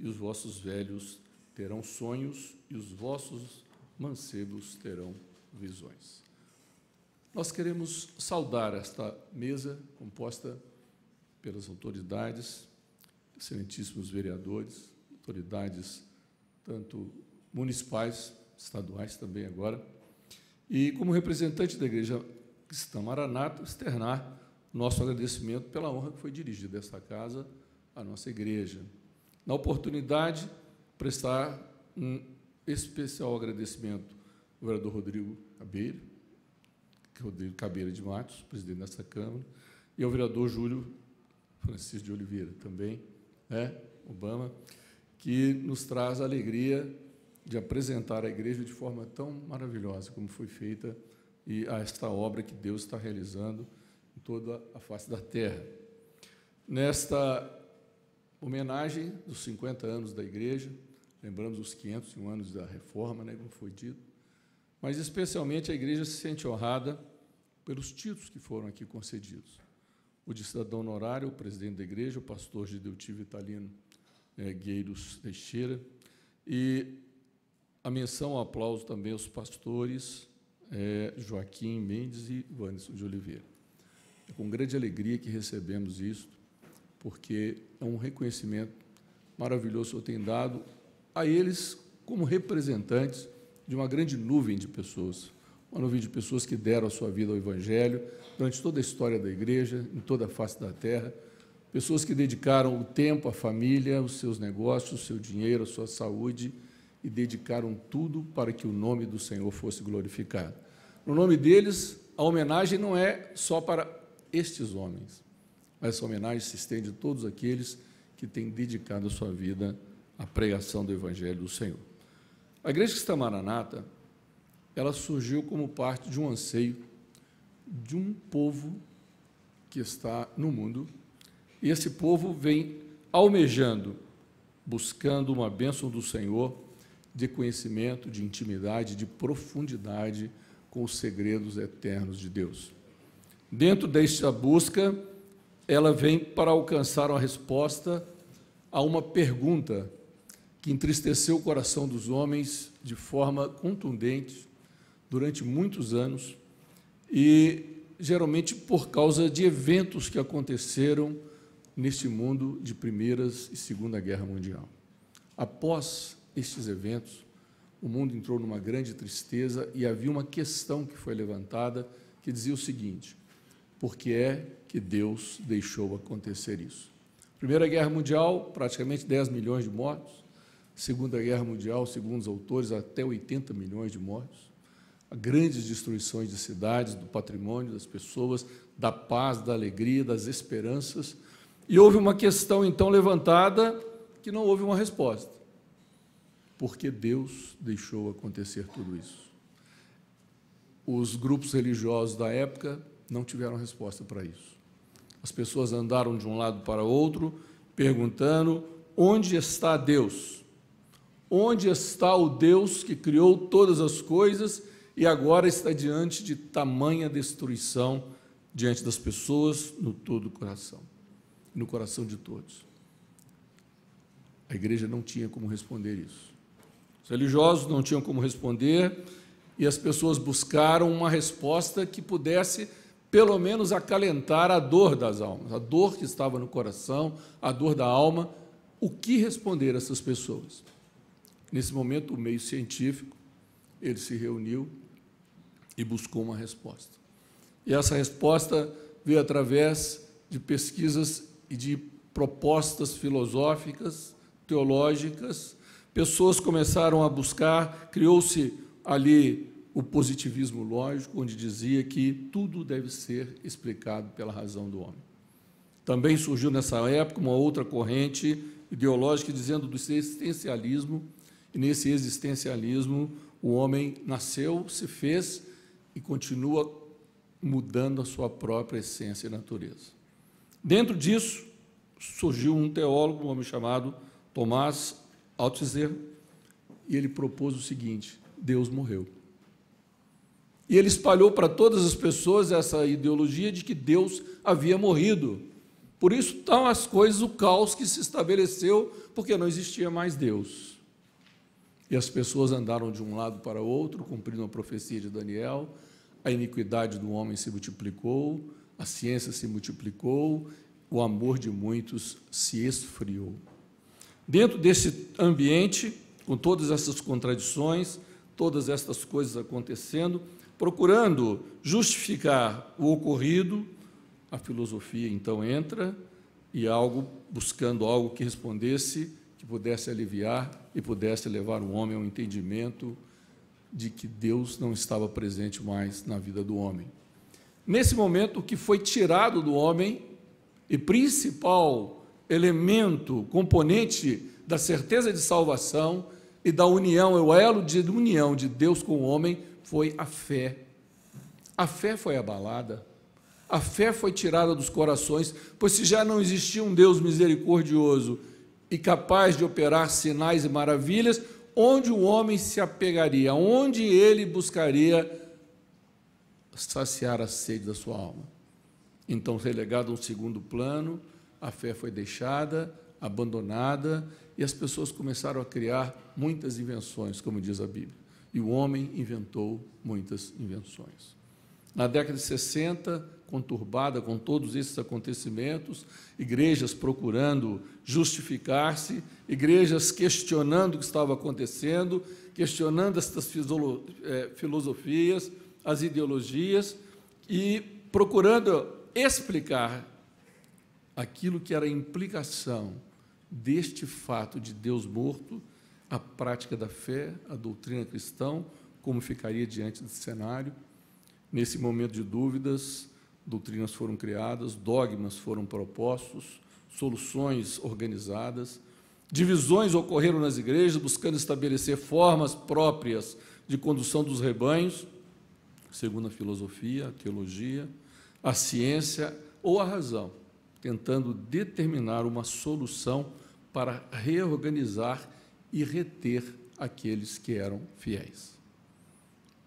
e os vossos velhos terão sonhos, e os vossos mancebos terão visões." Nós queremos saudar esta mesa composta pelas autoridades, excelentíssimos vereadores, autoridades tanto municipais, estaduais também agora, e como representante da Igreja Cristã Maranata, externar nosso agradecimento pela honra que foi dirigida esta casa a nossa igreja. Na oportunidade, prestar um especial agradecimento ao vereador Rodrigo Cabeira de Matos, presidente desta Câmara, e ao vereador Júlio Francisco de Oliveira, também, Obama, que nos traz a alegria de apresentar a igreja de forma tão maravilhosa como foi feita e a esta obra que Deus está realizando em toda a face da terra. Nesta homenagem dos 50 anos da igreja, lembramos os 501 anos da reforma, como foi dito, mas especialmente a igreja se sente honrada pelos títulos que foram aqui concedidos. O de cidadão honorário, o presidente da igreja, o pastor Gideuti Vitalino Gueiros Teixeira, e a menção ao aplauso também aos pastores Joaquim Mendes e Wanderson de Oliveira. É com grande alegria que recebemos isto, porque é um reconhecimento maravilhoso que o Senhor tem dado a eles como representantes de uma grande nuvem de pessoas, uma nuvem de pessoas que deram a sua vida ao Evangelho durante toda a história da igreja, em toda a face da terra, pessoas que dedicaram o tempo, a família, os seus negócios, o seu dinheiro, a sua saúde, e dedicaram tudo para que o nome do Senhor fosse glorificado. No nome deles, a homenagem não é só para estes homens, mas essa homenagem se estende a todos aqueles que têm dedicado a sua vida à pregação do Evangelho do Senhor. A Igreja Cristã Maranata, ela surgiu como parte de um anseio de um povo que está no mundo, e esse povo vem almejando, buscando uma bênção do Senhor, de conhecimento, de intimidade, de profundidade com os segredos eternos de Deus. Dentro desta busca, ela vem para alcançar uma resposta a uma pergunta que entristeceu o coração dos homens de forma contundente durante muitos anos e, geralmente, por causa de eventos que aconteceram neste mundo de Primeira e Segunda Guerra Mundial. Após estes eventos, o mundo entrou numa grande tristeza e havia uma questão que foi levantada que dizia o seguinte: por que é que Deus deixou acontecer isso? Primeira Guerra Mundial, praticamente 10 milhões de mortos. Segunda Guerra Mundial, segundo os autores, até 80 milhões de mortos. Grandes destruições de cidades, do patrimônio das pessoas, da paz, da alegria, das esperanças. E houve uma questão, então, levantada que não houve uma resposta. Por que Deus deixou acontecer tudo isso? Os grupos religiosos da época não tiveram resposta para isso. As pessoas andaram de um lado para outro, perguntando: onde está Deus? Onde está o Deus que criou todas as coisas e agora está diante de tamanha destruição diante das pessoas, no todo o coração, no coração de todos? A igreja não tinha como responder isso. Os religiosos não tinham como responder e as pessoas buscaram uma resposta que pudesse, pelo menos, acalentar a dor das almas, a dor que estava no coração, a dor da alma. O que responder a essas pessoas? Nesse momento, o meio científico, ele se reuniu e buscou uma resposta. E essa resposta veio através de pesquisas e de propostas filosóficas, teológicas. Pessoas começaram a buscar, criou-se ali o positivismo lógico, onde dizia que tudo deve ser explicado pela razão do homem. Também surgiu nessa época uma outra corrente ideológica dizendo do existencialismo, e nesse existencialismo o homem nasceu, se fez e continua mudando a sua própria essência e natureza. Dentro disso, surgiu um teólogo, um homem chamado Tomás Althusser, e ele propôs o seguinte: Deus morreu. E ele espalhou para todas as pessoas essa ideologia de que Deus havia morrido. Por isso estão as coisas, o caos que se estabeleceu, porque não existia mais Deus. E as pessoas andaram de um lado para o outro, cumprindo a profecia de Daniel, a iniquidade do homem se multiplicou, a ciência se multiplicou, o amor de muitos se esfriou. Dentro desse ambiente, com todas essas contradições, todas estas coisas acontecendo, procurando justificar o ocorrido, a filosofia então entra e buscando algo que respondesse, que pudesse aliviar e pudesse levar o homem ao entendimento de que Deus não estava presente mais na vida do homem. Nesse momento, o que foi tirado do homem, e principal elemento, componente da certeza de salvação e da união, o elo de união de Deus com o homem, foi a fé. A fé foi abalada, a fé foi tirada dos corações, pois se já não existia um Deus misericordioso e capaz de operar sinais e maravilhas, onde o homem se apegaria, onde ele buscaria saciar a sede da sua alma? Então, relegado a um segundo plano, a fé foi deixada, abandonada, e as pessoas começaram a criar muitas invenções, como diz a Bíblia. E o homem inventou muitas invenções. Na década de 60, conturbada com todos esses acontecimentos, igrejas procurando justificar-se, igrejas questionando o que estava acontecendo, questionando estas filosofias, as ideologias, e procurando explicar aquilo que era a implicação deste fato de Deus morto, a prática da fé, a doutrina cristã, como ficaria diante desse cenário. Nesse momento de dúvidas, doutrinas foram criadas, dogmas foram propostos, soluções organizadas, divisões ocorreram nas igrejas, buscando estabelecer formas próprias de condução dos rebanhos, segundo a filosofia, a teologia, a ciência ou a razão, tentando determinar uma solução para reorganizar e reter aqueles que eram fiéis.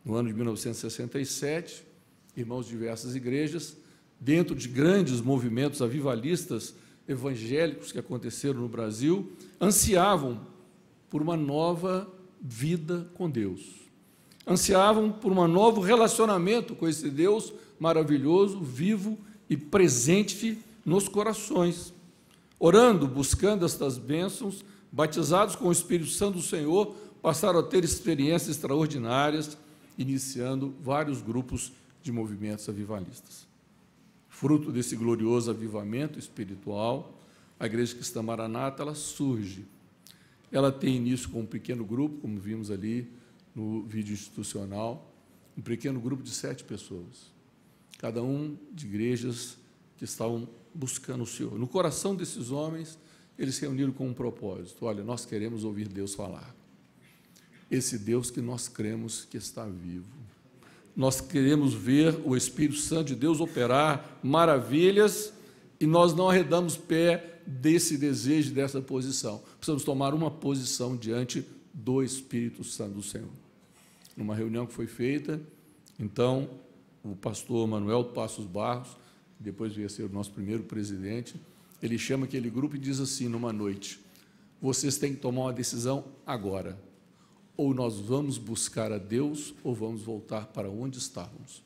No ano de 1967, irmãos de diversas igrejas, dentro de grandes movimentos avivalistas evangélicos que aconteceram no Brasil, ansiavam por uma nova vida com Deus, ansiavam por um novo relacionamento com esse Deus maravilhoso, vivo e presente nos corações, orando, buscando estas bênçãos, batizados com o Espírito Santo do Senhor, passaram a ter experiências extraordinárias, iniciando vários grupos de movimentos avivalistas. Fruto desse glorioso avivamento espiritual, a Igreja Cristã Maranata, ela surge. Ela tem início com um pequeno grupo, como vimos ali no vídeo institucional, um pequeno grupo de 7 pessoas, cada um de igrejas que estavam buscando o Senhor. No coração desses homens, eles se reuniram com um propósito: olha, nós queremos ouvir Deus falar. Esse Deus que nós cremos que está vivo. Nós queremos ver o Espírito Santo de Deus operar maravilhas e nós não arredamos pé desse desejo, dessa posição. Precisamos tomar uma posição diante do Espírito Santo do Senhor. Numa reunião que foi feita, então, o pastor Manuel Passos Barros, depois veio a ser o nosso primeiro presidente, ele chama aquele grupo e diz assim, numa noite: vocês têm que tomar uma decisão agora. Ou nós vamos buscar a Deus, ou vamos voltar para onde estávamos.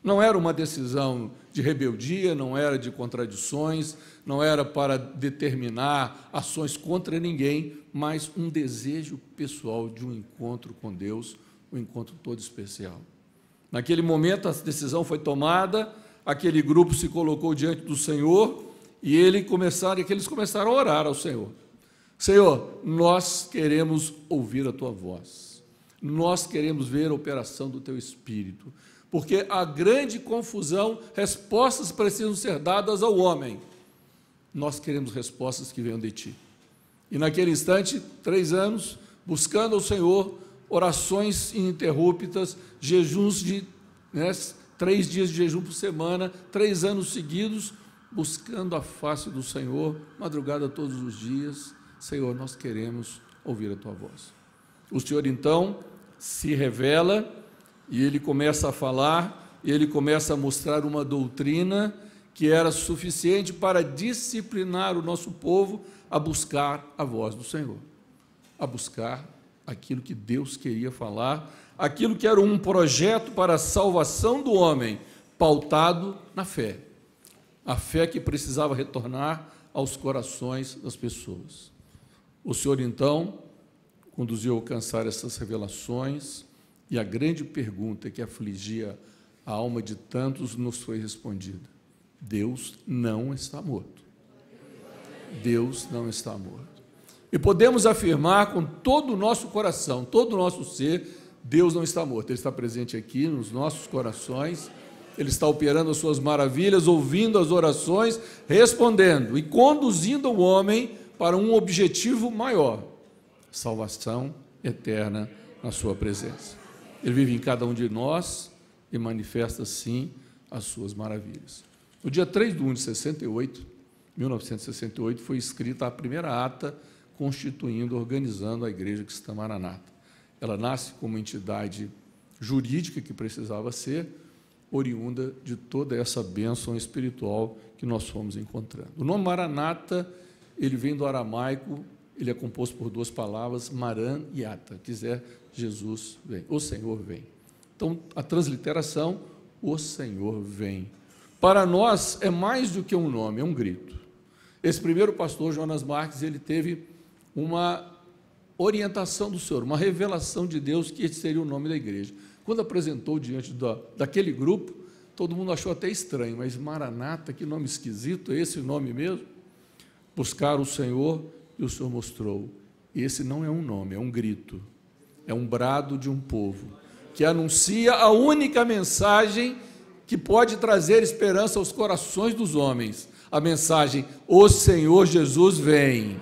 Não era uma decisão de rebeldia, não era de contradições, não era para determinar ações contra ninguém, mas um desejo pessoal de um encontro com Deus, um encontro todo especial. Naquele momento, a decisão foi tomada, aquele grupo se colocou diante do Senhor, e eles começaram a orar ao Senhor. Senhor, nós queremos ouvir a Tua voz, nós queremos ver a operação do Teu Espírito, porque a grande confusão, respostas precisam ser dadas ao homem. Nós queremos respostas que venham de Ti. E naquele instante, 3 anos, buscando ao Senhor, orações ininterruptas, jejuns de 3 dias de jejum por semana, 3 anos seguidos, buscando a face do Senhor, madrugada todos os dias. Senhor, nós queremos ouvir a Tua voz. O Senhor, então, se revela, e Ele começa a falar, e Ele começa a mostrar uma doutrina que era suficiente para disciplinar o nosso povo a buscar a voz do Senhor, a buscar aquilo que Deus queria falar, aquilo que era um projeto para a salvação do homem, pautado na fé, a fé que precisava retornar aos corações das pessoas. O Senhor, então, conduziu a alcançar essas revelações, e a grande pergunta que afligia a alma de tantos nos foi respondida: Deus não está morto. Deus não está morto. E podemos afirmar com todo o nosso coração, todo o nosso ser, Deus não está morto. Ele está presente aqui nos nossos corações, Ele está operando as suas maravilhas, ouvindo as orações, respondendo e conduzindo o homem para um objetivo maior: salvação eterna na sua presença. Ele vive em cada um de nós e manifesta, sim, as suas maravilhas. No dia 3 de 1 de 1968, foi escrita a primeira ata constituindo, organizando a Igreja Cristã Maranata. Ela nasce como entidade jurídica que precisava ser, oriunda de toda essa bênção espiritual que nós fomos encontrando. O nome Maranata, ele vem do aramaico, ele é composto por duas palavras, Maran e Ata, que quiser Jesus vem, o Senhor vem. Então, a transliteração, o Senhor vem. Para nós, é mais do que um nome, é um grito. Esse primeiro pastor, Jonas Marques, ele teve uma orientação do Senhor, uma revelação de Deus que esse seria o nome da igreja. Quando apresentou diante daquele grupo, todo mundo achou até estranho, mas Maranata, que nome esquisito, é esse o nome mesmo? Buscaram o Senhor e o Senhor mostrou. Esse não é um nome, é um grito, é um brado de um povo, que anuncia a única mensagem que pode trazer esperança aos corações dos homens, a mensagem: o Senhor Jesus vem.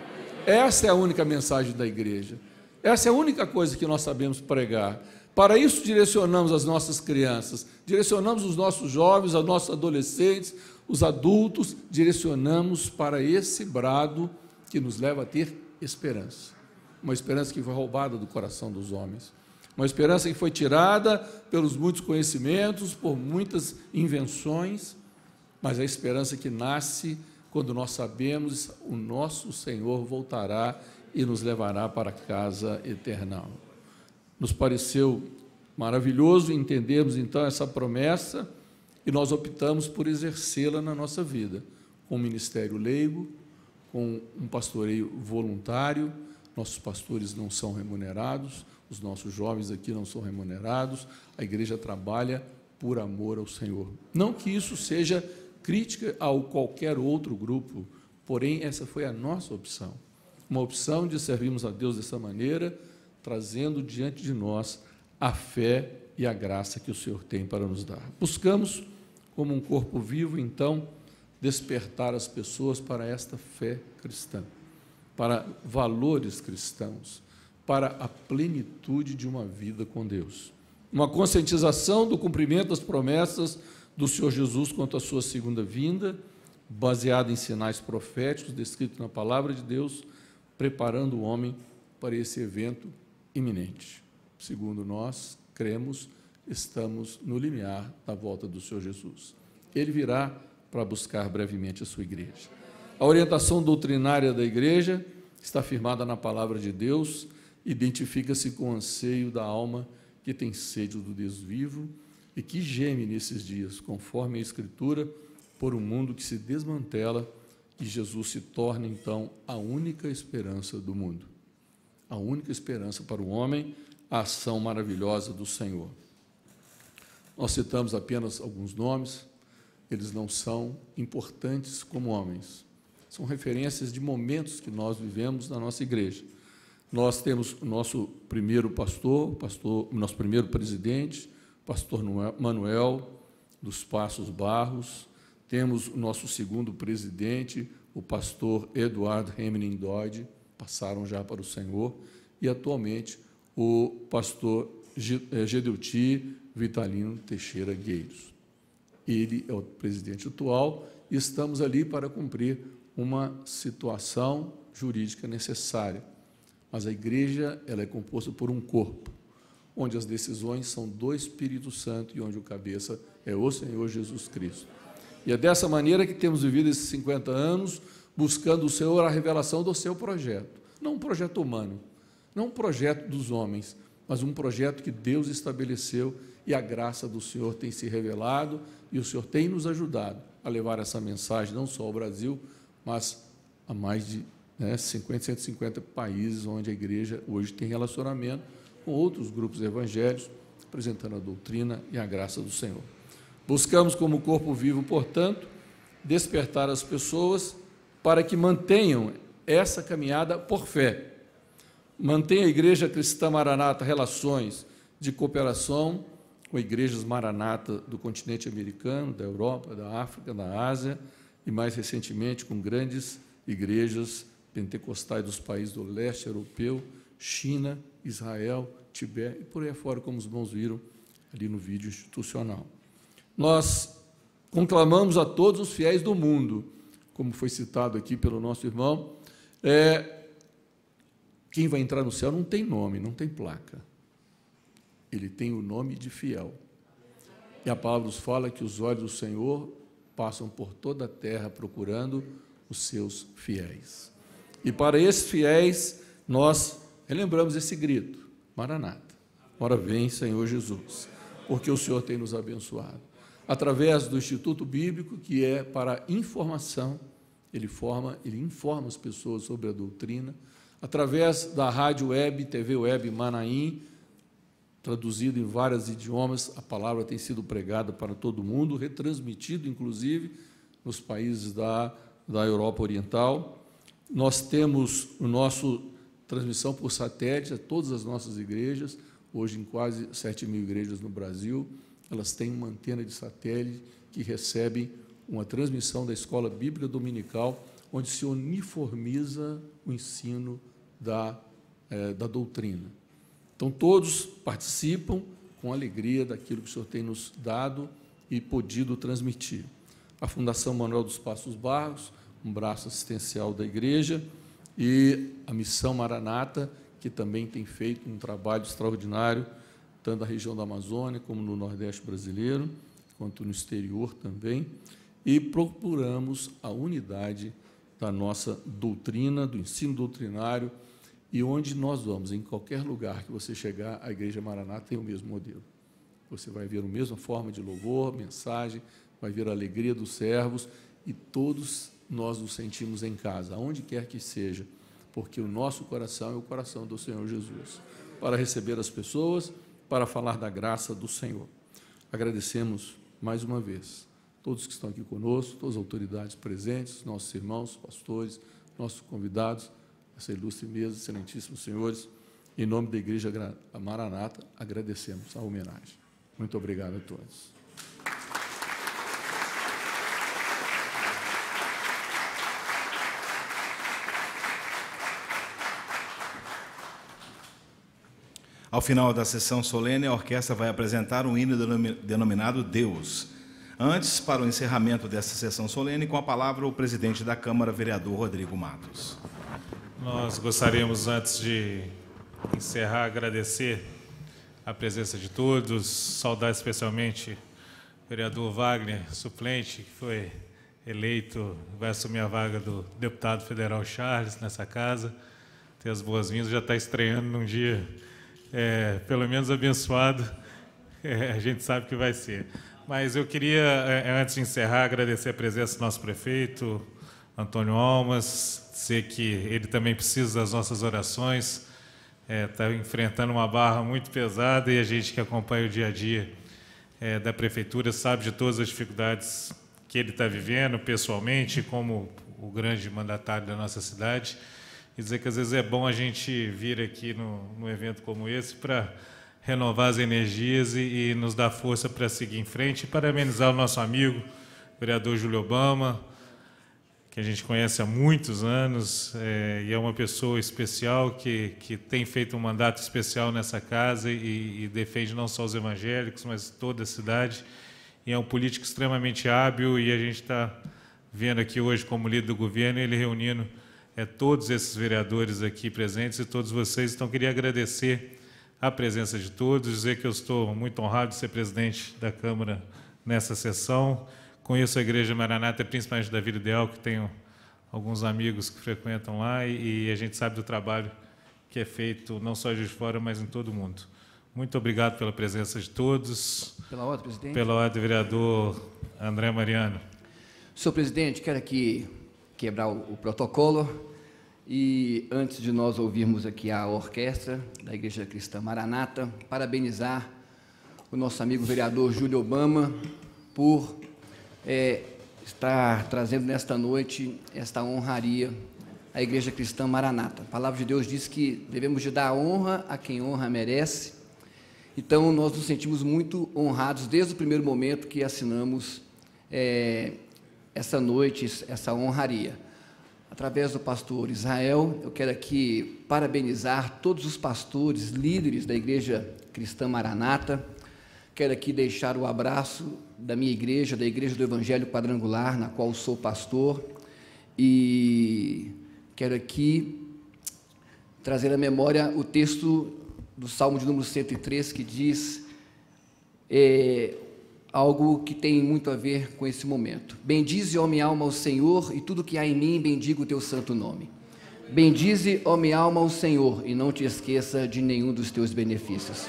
Essa é a única mensagem da igreja, essa é a única coisa que nós sabemos pregar. Para isso direcionamos as nossas crianças, direcionamos os nossos jovens, os nossos adolescentes, os adultos, direcionamos para esse brado que nos leva a ter esperança, uma esperança que foi roubada do coração dos homens, uma esperança que foi tirada pelos muitos conhecimentos, por muitas invenções, mas a esperança que nasce quando nós sabemos o nosso Senhor voltará e nos levará para a casa eterna. Nos pareceu maravilhoso entendermos então essa promessa e nós optamos por exercê-la na nossa vida, com um ministério leigo, com um pastoreio voluntário. Nossos pastores não são remunerados, os nossos jovens aqui não são remunerados, a igreja trabalha por amor ao Senhor. Não que isso seja crítica ao qualquer outro grupo, porém essa foi a nossa opção, uma opção de servirmos a Deus dessa maneira, trazendo diante de nós a fé e a graça que o Senhor tem para nos dar. Buscamos, como um corpo vivo, então, despertar as pessoas para esta fé cristã, para valores cristãos, para a plenitude de uma vida com Deus. Uma conscientização do cumprimento das promessas do Senhor Jesus quanto à sua segunda vinda, baseada em sinais proféticos descritos na palavra de Deus, preparando o homem para esse evento iminente. Segundo nós cremos, estamos no limiar da volta do Senhor Jesus. Ele virá para buscar brevemente a sua igreja. A orientação doutrinária da igreja está firmada na palavra de Deus, identifica-se com o anseio da alma que tem sede do Deus vivo e que geme nesses dias, conforme a Escritura, por um mundo que se desmantela e Jesus se torna, então, a única esperança do mundo. A única esperança para o homem, a ação maravilhosa do Senhor. Nós citamos apenas alguns nomes, eles não são importantes como homens, são referências de momentos que nós vivemos na nossa igreja. Nós temos o nosso primeiro pastor, nosso primeiro presidente, pastor Manuel, dos Passos Barros, temos o nosso segundo presidente, o pastor Eduardo Hemling Dodge, passaram já para o Senhor, e atualmente o pastor Gedeuti Vitalino Teixeira Gueiros. Ele é o presidente atual e estamos ali para cumprir uma situação jurídica necessária. Mas a igreja ela é composta por um corpo, onde as decisões são do Espírito Santo e onde o cabeça é o Senhor Jesus Cristo. E é dessa maneira que temos vivido esses 50 anos, buscando o Senhor a revelação do seu projeto. Não um projeto humano, não um projeto dos homens, mas um projeto que Deus estabeleceu e a graça do Senhor tem se revelado e o Senhor tem nos ajudado a levar essa mensagem não só ao Brasil, mas a mais de 150 países onde a igreja hoje tem relacionamento com outros grupos evangélicos, apresentando a doutrina e a graça do Senhor. Buscamos, como corpo vivo, portanto, despertar as pessoas para que mantenham essa caminhada por fé. Mantenha a Igreja Cristã Maranata relações de cooperação com igrejas Maranata do continente americano, da Europa, da África, da Ásia e, mais recentemente, com grandes igrejas pentecostais dos países do leste europeu, China, Israel, Tibete e por aí afora, como os irmãos viram ali no vídeo institucional. Nós conclamamos a todos os fiéis do mundo, como foi citado aqui pelo nosso irmão, quem vai entrar no céu não tem nome, não tem placa. Ele tem o nome de fiel. E a palavra nos fala que os olhos do Senhor passam por toda a terra procurando os seus fiéis. E para esses fiéis, nós relembramos esse grito: Maranata, ora vem, Senhor Jesus, porque o Senhor tem nos abençoado. Através do Instituto Bíblico, que é para informação, ele informa as pessoas sobre a doutrina. Através da rádio web, TV web Manaim, traduzido em vários idiomas, a palavra tem sido pregada para todo mundo, retransmitido, inclusive, nos países da Europa Oriental. Nós temos o nosso transmissão por satélite a todas as nossas igrejas, hoje em quase 7.000 igrejas no Brasil, elas têm uma antena de satélite que recebe uma transmissão da Escola Bíblica Dominical, onde se uniformiza o ensino da doutrina. Então, todos participam com alegria daquilo que o Senhor tem nos dado e podido transmitir. A Fundação Manuel dos Passos Barros, um braço assistencial da igreja, e a Missão Maranata, que também tem feito um trabalho extraordinário, tanto na região da Amazônia, como no Nordeste brasileiro, quanto no exterior também, e procuramos a unidade da nossa doutrina, do ensino doutrinário, e onde nós vamos, em qualquer lugar que você chegar, a Igreja Maranata tem o mesmo modelo. Você vai ver a mesma forma de louvor, mensagem, vai ver a alegria dos servos, e todos nós nos sentimos em casa, aonde quer que seja, porque o nosso coração é o coração do Senhor Jesus, para receber as pessoas, para falar da graça do Senhor. Agradecemos mais uma vez todos que estão aqui conosco, todas as autoridades presentes, nossos irmãos, pastores, nossos convidados, essa ilustre mesa, excelentíssimos senhores, em nome da Igreja Maranata, agradecemos a homenagem. Muito obrigado a todos. Ao final da sessão solene, a orquestra vai apresentar um hino denominado Deus. Antes, para o encerramento dessa sessão solene, com a palavra o presidente da Câmara, vereador Rodrigo Matos. Nós gostaríamos, antes de encerrar, agradecer a presença de todos, saudar especialmente o vereador Wagner, suplente, que foi eleito, vai assumir a vaga do deputado federal Charles nessa casa. Ter as boas-vindas, já está estreando num dia, pelo menos abençoado, a gente sabe que vai ser. Mas eu queria, antes de encerrar, agradecer a presença do nosso prefeito, Antônio Almas, dizer que ele também precisa das nossas orações, está enfrentando uma barra muito pesada e a gente que acompanha o dia a dia da prefeitura sabe de todas as dificuldades que ele está vivendo pessoalmente, como o grande mandatário da nossa cidade, e dizer que às vezes é bom a gente vir aqui num evento como esse para renovar as energias e nos dar força para seguir em frente, e parabenizar o nosso amigo, o vereador Júlio Obama, que a gente conhece há muitos anos, e é uma pessoa especial que tem feito um mandato especial nessa casa e defende não só os evangélicos, mas toda a cidade, e é um político extremamente hábil, e a gente está vendo aqui hoje como líder do governo, ele reunindo todos esses vereadores aqui presentes e todos vocês. Então, queria agradecer a presença de todos, dizer que eu estou muito honrado de ser presidente da Câmara nessa sessão. Conheço a Igreja Maranata, principalmente da Vida Ideal, que tenho alguns amigos que frequentam lá, e a gente sabe do trabalho que é feito não só de fora, mas em todo o mundo. Muito obrigado pela presença de todos. Pela ordem, presidente. Pela ordem, vereador André Mariano. Senhor presidente, quero aqui quebrar o protocolo. E antes de nós ouvirmos aqui a orquestra da Igreja Cristã Maranata, parabenizar o nosso amigo vereador Júlio Obama por estar trazendo nesta noite esta honraria à Igreja Cristã Maranata. A palavra de Deus diz que devemos de dar honra a quem honra merece. Então, nós nos sentimos muito honrados desde o primeiro momento que assinamos essa noite, essa honraria. Através do pastor Israel, eu quero aqui parabenizar todos os pastores, líderes da Igreja Cristã Maranata. Quero aqui deixar o abraço da minha igreja, da Igreja do Evangelho Quadrangular, na qual sou pastor, e quero aqui trazer à memória o texto do Salmo de número 103, que diz algo que tem muito a ver com esse momento. Bendize, ó minha alma, ao Senhor, e tudo que há em mim, bendiga o teu santo nome. Bendize, ó minha alma, ao Senhor, e não te esqueça de nenhum dos teus benefícios.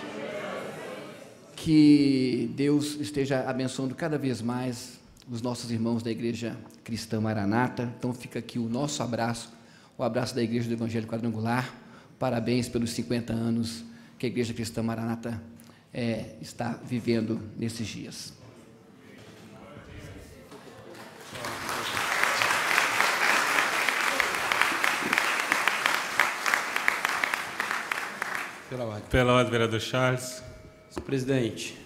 Que Deus esteja abençoando cada vez mais os nossos irmãos da Igreja Cristã Maranata. Então fica aqui o nosso abraço, o abraço da Igreja do Evangelho Quadrangular. Parabéns pelos 50 anos que a Igreja Cristã Maranata está vivendo nesses dias. Pela ordem, vereador Charles. Senhor presidente,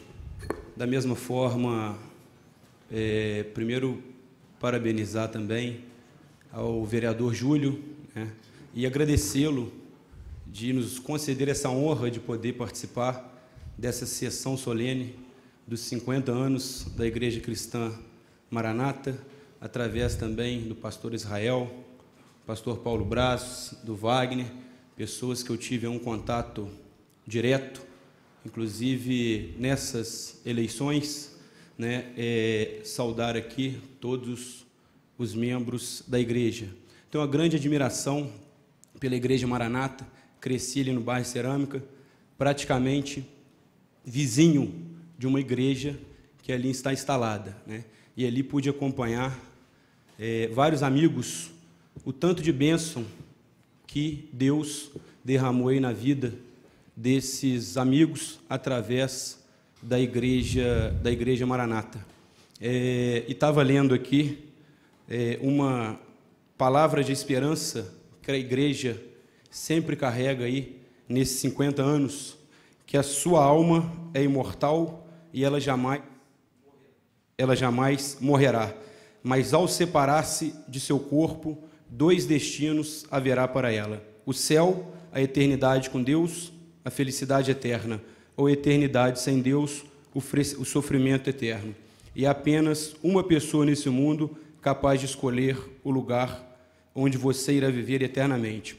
da mesma forma, primeiro parabenizar também ao vereador Júlio, né, e agradecê-lo de nos conceder essa honra de poder participar dessa sessão solene dos 50 anos da Igreja Cristã Maranata, através também do pastor Israel, pastor Paulo Braz, do Wagner, pessoas que eu tive um contato direto, inclusive nessas eleições, né, saudar aqui todos os membros da igreja. Tenho uma grande admiração pela Igreja Maranata, cresci ali no bairro Cerâmica, praticamente vizinho de uma igreja que ali está instalada, né, e ali pude acompanhar vários amigos, o tanto de bênção que Deus derramou aí na vida desses amigos através da igreja Maranata. E estava lendo aqui uma palavra de esperança que a igreja sempre carrega aí nesses 50 anos, que a sua alma é imortal e ela jamais morrerá, mas ao separar-se de seu corpo, 2 destinos haverá para ela: o céu, a eternidade com Deus, a felicidade eterna, ou eternidade sem Deus, o sofrimento eterno. E há apenas uma pessoa nesse mundo capaz de escolher o lugar onde você irá viver eternamente.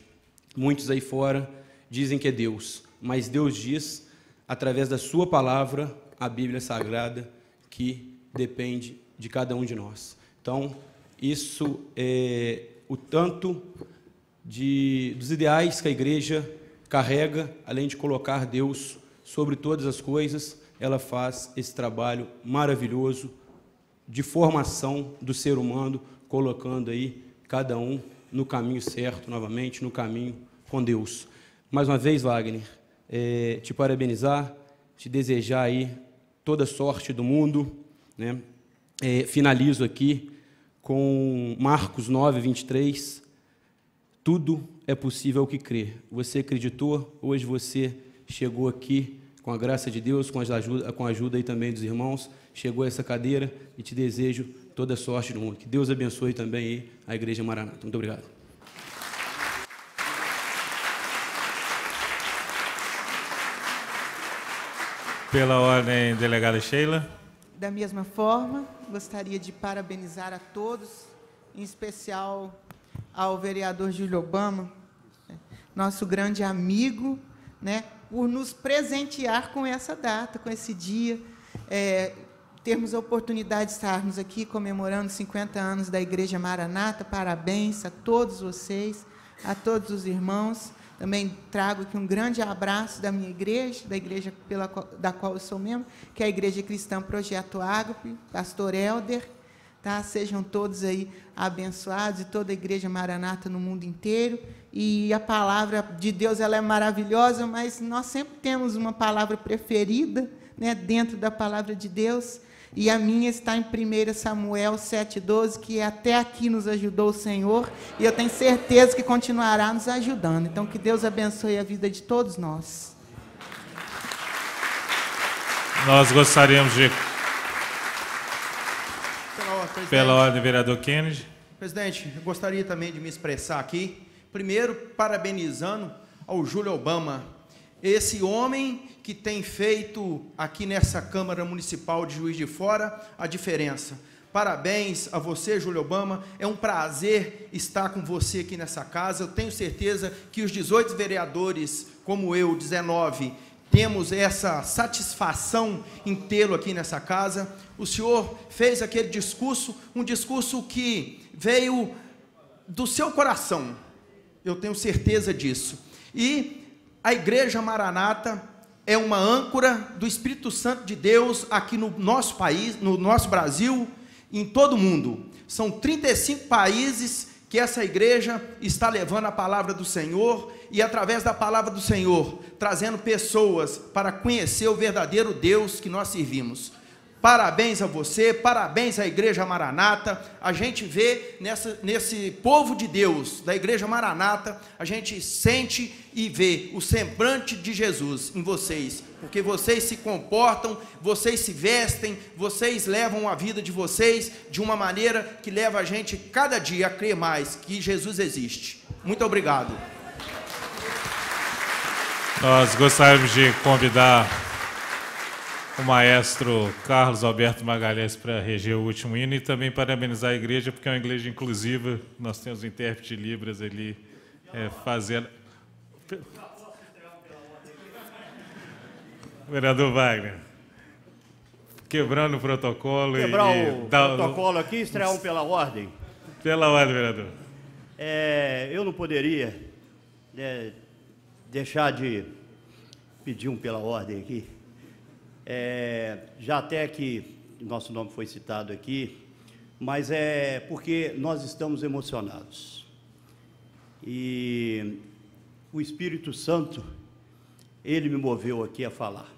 Muitos aí fora dizem que é Deus, mas Deus diz, através da sua palavra, a Bíblia Sagrada, que depende de cada um de nós. Então, isso é o tanto dos ideais que a igreja carrega, além de colocar Deus sobre todas as coisas, ela faz esse trabalho maravilhoso de formação do ser humano, colocando aí cada um no caminho certo, novamente, no caminho com Deus. Mais uma vez, Wagner, te parabenizar, te desejar aí toda sorte do mundo, né? Finalizo aqui com Marcos 9, 23, tudo é possível ao que crer. Você acreditou, hoje você chegou aqui com a graça de Deus, com a ajuda aí também dos irmãos, chegou a essa cadeira e te desejo toda a sorte do mundo. Que Deus abençoe também aí a Igreja Maranata. Muito obrigado. Pela ordem, delegada Sheila. Da mesma forma, gostaria de parabenizar a todos, em especial ao vereador Júlio Obama, nosso grande amigo, né, por nos presentear com essa data, com esse dia, termos a oportunidade de estarmos aqui comemorando 50 anos da Igreja Maranata. Parabéns a todos vocês, a todos os irmãos. Também trago aqui um grande abraço da minha igreja, da igreja da qual eu sou membro, que é a Igreja Cristã Projeto Ágape, pastor Helder. Tá? Sejam todos aí abençoados, e toda a Igreja Maranata no mundo inteiro. E a palavra de Deus, ela é maravilhosa, mas nós sempre temos uma palavra preferida, né, dentro da palavra de Deus. E a minha está em 1 Samuel 7,12, que até aqui nos ajudou o Senhor, e eu tenho certeza que continuará nos ajudando. Então, que Deus abençoe a vida de todos nós. Nós gostaríamos de... Pela ordem, vereador Kennedy. Presidente, eu gostaria também de me expressar aqui, primeiro parabenizando ao Júlio Obama, esse homem que tem feito aqui nessa Câmara Municipal de Juiz de Fora a diferença. Parabéns a você, Júlio Obama, é um prazer estar com você aqui nessa casa. Eu tenho certeza que os 18 vereadores, como eu, 19, temos essa satisfação em tê-lo aqui nessa casa. O senhor fez aquele discurso, um discurso que veio do seu coração, eu tenho certeza disso. E a Igreja Maranata é uma âncora do Espírito Santo de Deus aqui no nosso país, no nosso Brasil, em todo o mundo. São 35 países que essa igreja está levando a palavra do Senhor e, através da palavra do Senhor, trazendo pessoas para conhecer o verdadeiro Deus que nós servimos. Parabéns a você, parabéns à Igreja Maranata. A gente vê nesse povo de Deus, da Igreja Maranata, a gente sente e vê o semblante de Jesus em vocês, porque vocês se comportam, vocês se vestem, vocês levam a vida de vocês de uma maneira que leva a gente cada dia a crer mais que Jesus existe. Muito obrigado. Nós gostaríamos de convidar o maestro Carlos Alberto Magalhães para reger o último hino e também parabenizar a igreja, porque é uma igreja inclusiva. Nós temos um intérprete de Libras ali fazendo... Vereador Wagner, quebrando o protocolo. Quebrar o protocolo aqui e estrear um pela ordem. Pela ordem, vereador. Eu não poderia deixar de pedir um pela ordem aqui. Já até que nosso nome foi citado aqui, mas é porque nós estamos emocionados. E o Espírito Santo, ele me moveu aqui a falar.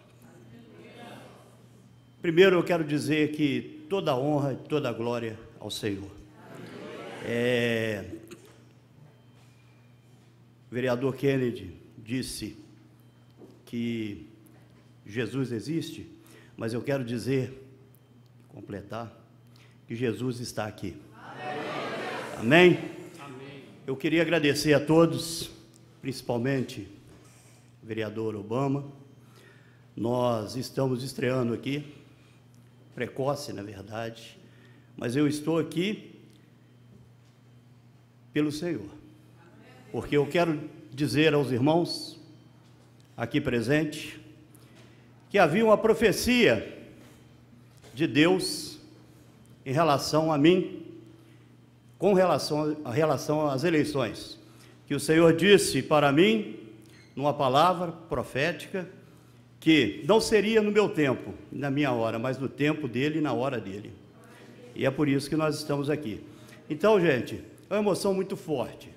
Primeiro eu quero dizer que toda a honra e toda a glória ao Senhor. O vereador Kennedy disse que Jesus existe, mas eu quero dizer, completar, que Jesus está aqui. Amém? Amém? Eu queria agradecer a todos, principalmente o vereador Obama. Nós estamos estreando aqui, precoce, na verdade, mas eu estou aqui pelo Senhor, porque eu quero dizer aos irmãos aqui presentes que havia uma profecia de Deus em relação a mim, com relação às eleições, que o Senhor disse para mim, numa palavra profética, que não seria no meu tempo, na minha hora, mas no tempo dele e na hora dele. E é por isso que nós estamos aqui. Então, gente, é uma emoção muito forte,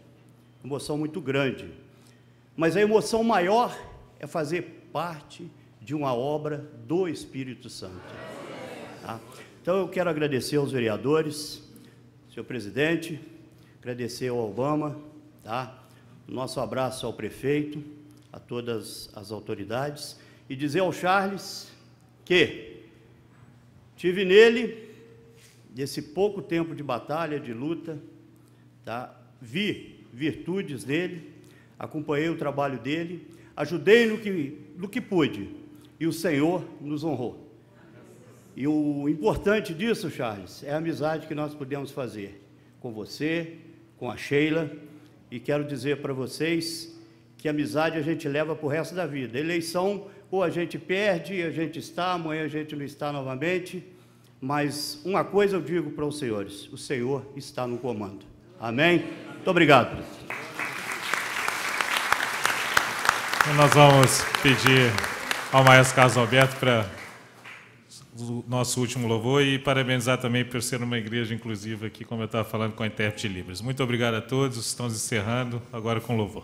emoção muito grande, mas a emoção maior é fazer parte de uma obra do Espírito Santo. Tá? Então, eu quero agradecer aos vereadores, senhor presidente, agradecer ao Obama, tá? Nosso abraço ao prefeito, a todas as autoridades, e dizer ao Charles que tive nele, nesse pouco tempo de batalha, de luta, tá? Vi virtudes dele, acompanhei o trabalho dele, ajudei no que pude, e o Senhor nos honrou. E o importante disso, Charles, é a amizade que nós podemos fazer com você, com a Sheila, e quero dizer para vocês que a amizade a gente leva para o resto da vida. A eleição, ou a gente perde, a gente está, amanhã a gente não está novamente, mas uma coisa eu digo para os senhores, o Senhor está no comando. Amém? Muito obrigado, presidente. Nós vamos pedir ao maestro Carlos Alberto para o nosso último louvor e parabenizar também por ser uma igreja inclusiva aqui, como eu estava falando, com a intérprete Libras. Muito obrigado a todos, estamos encerrando agora com louvor.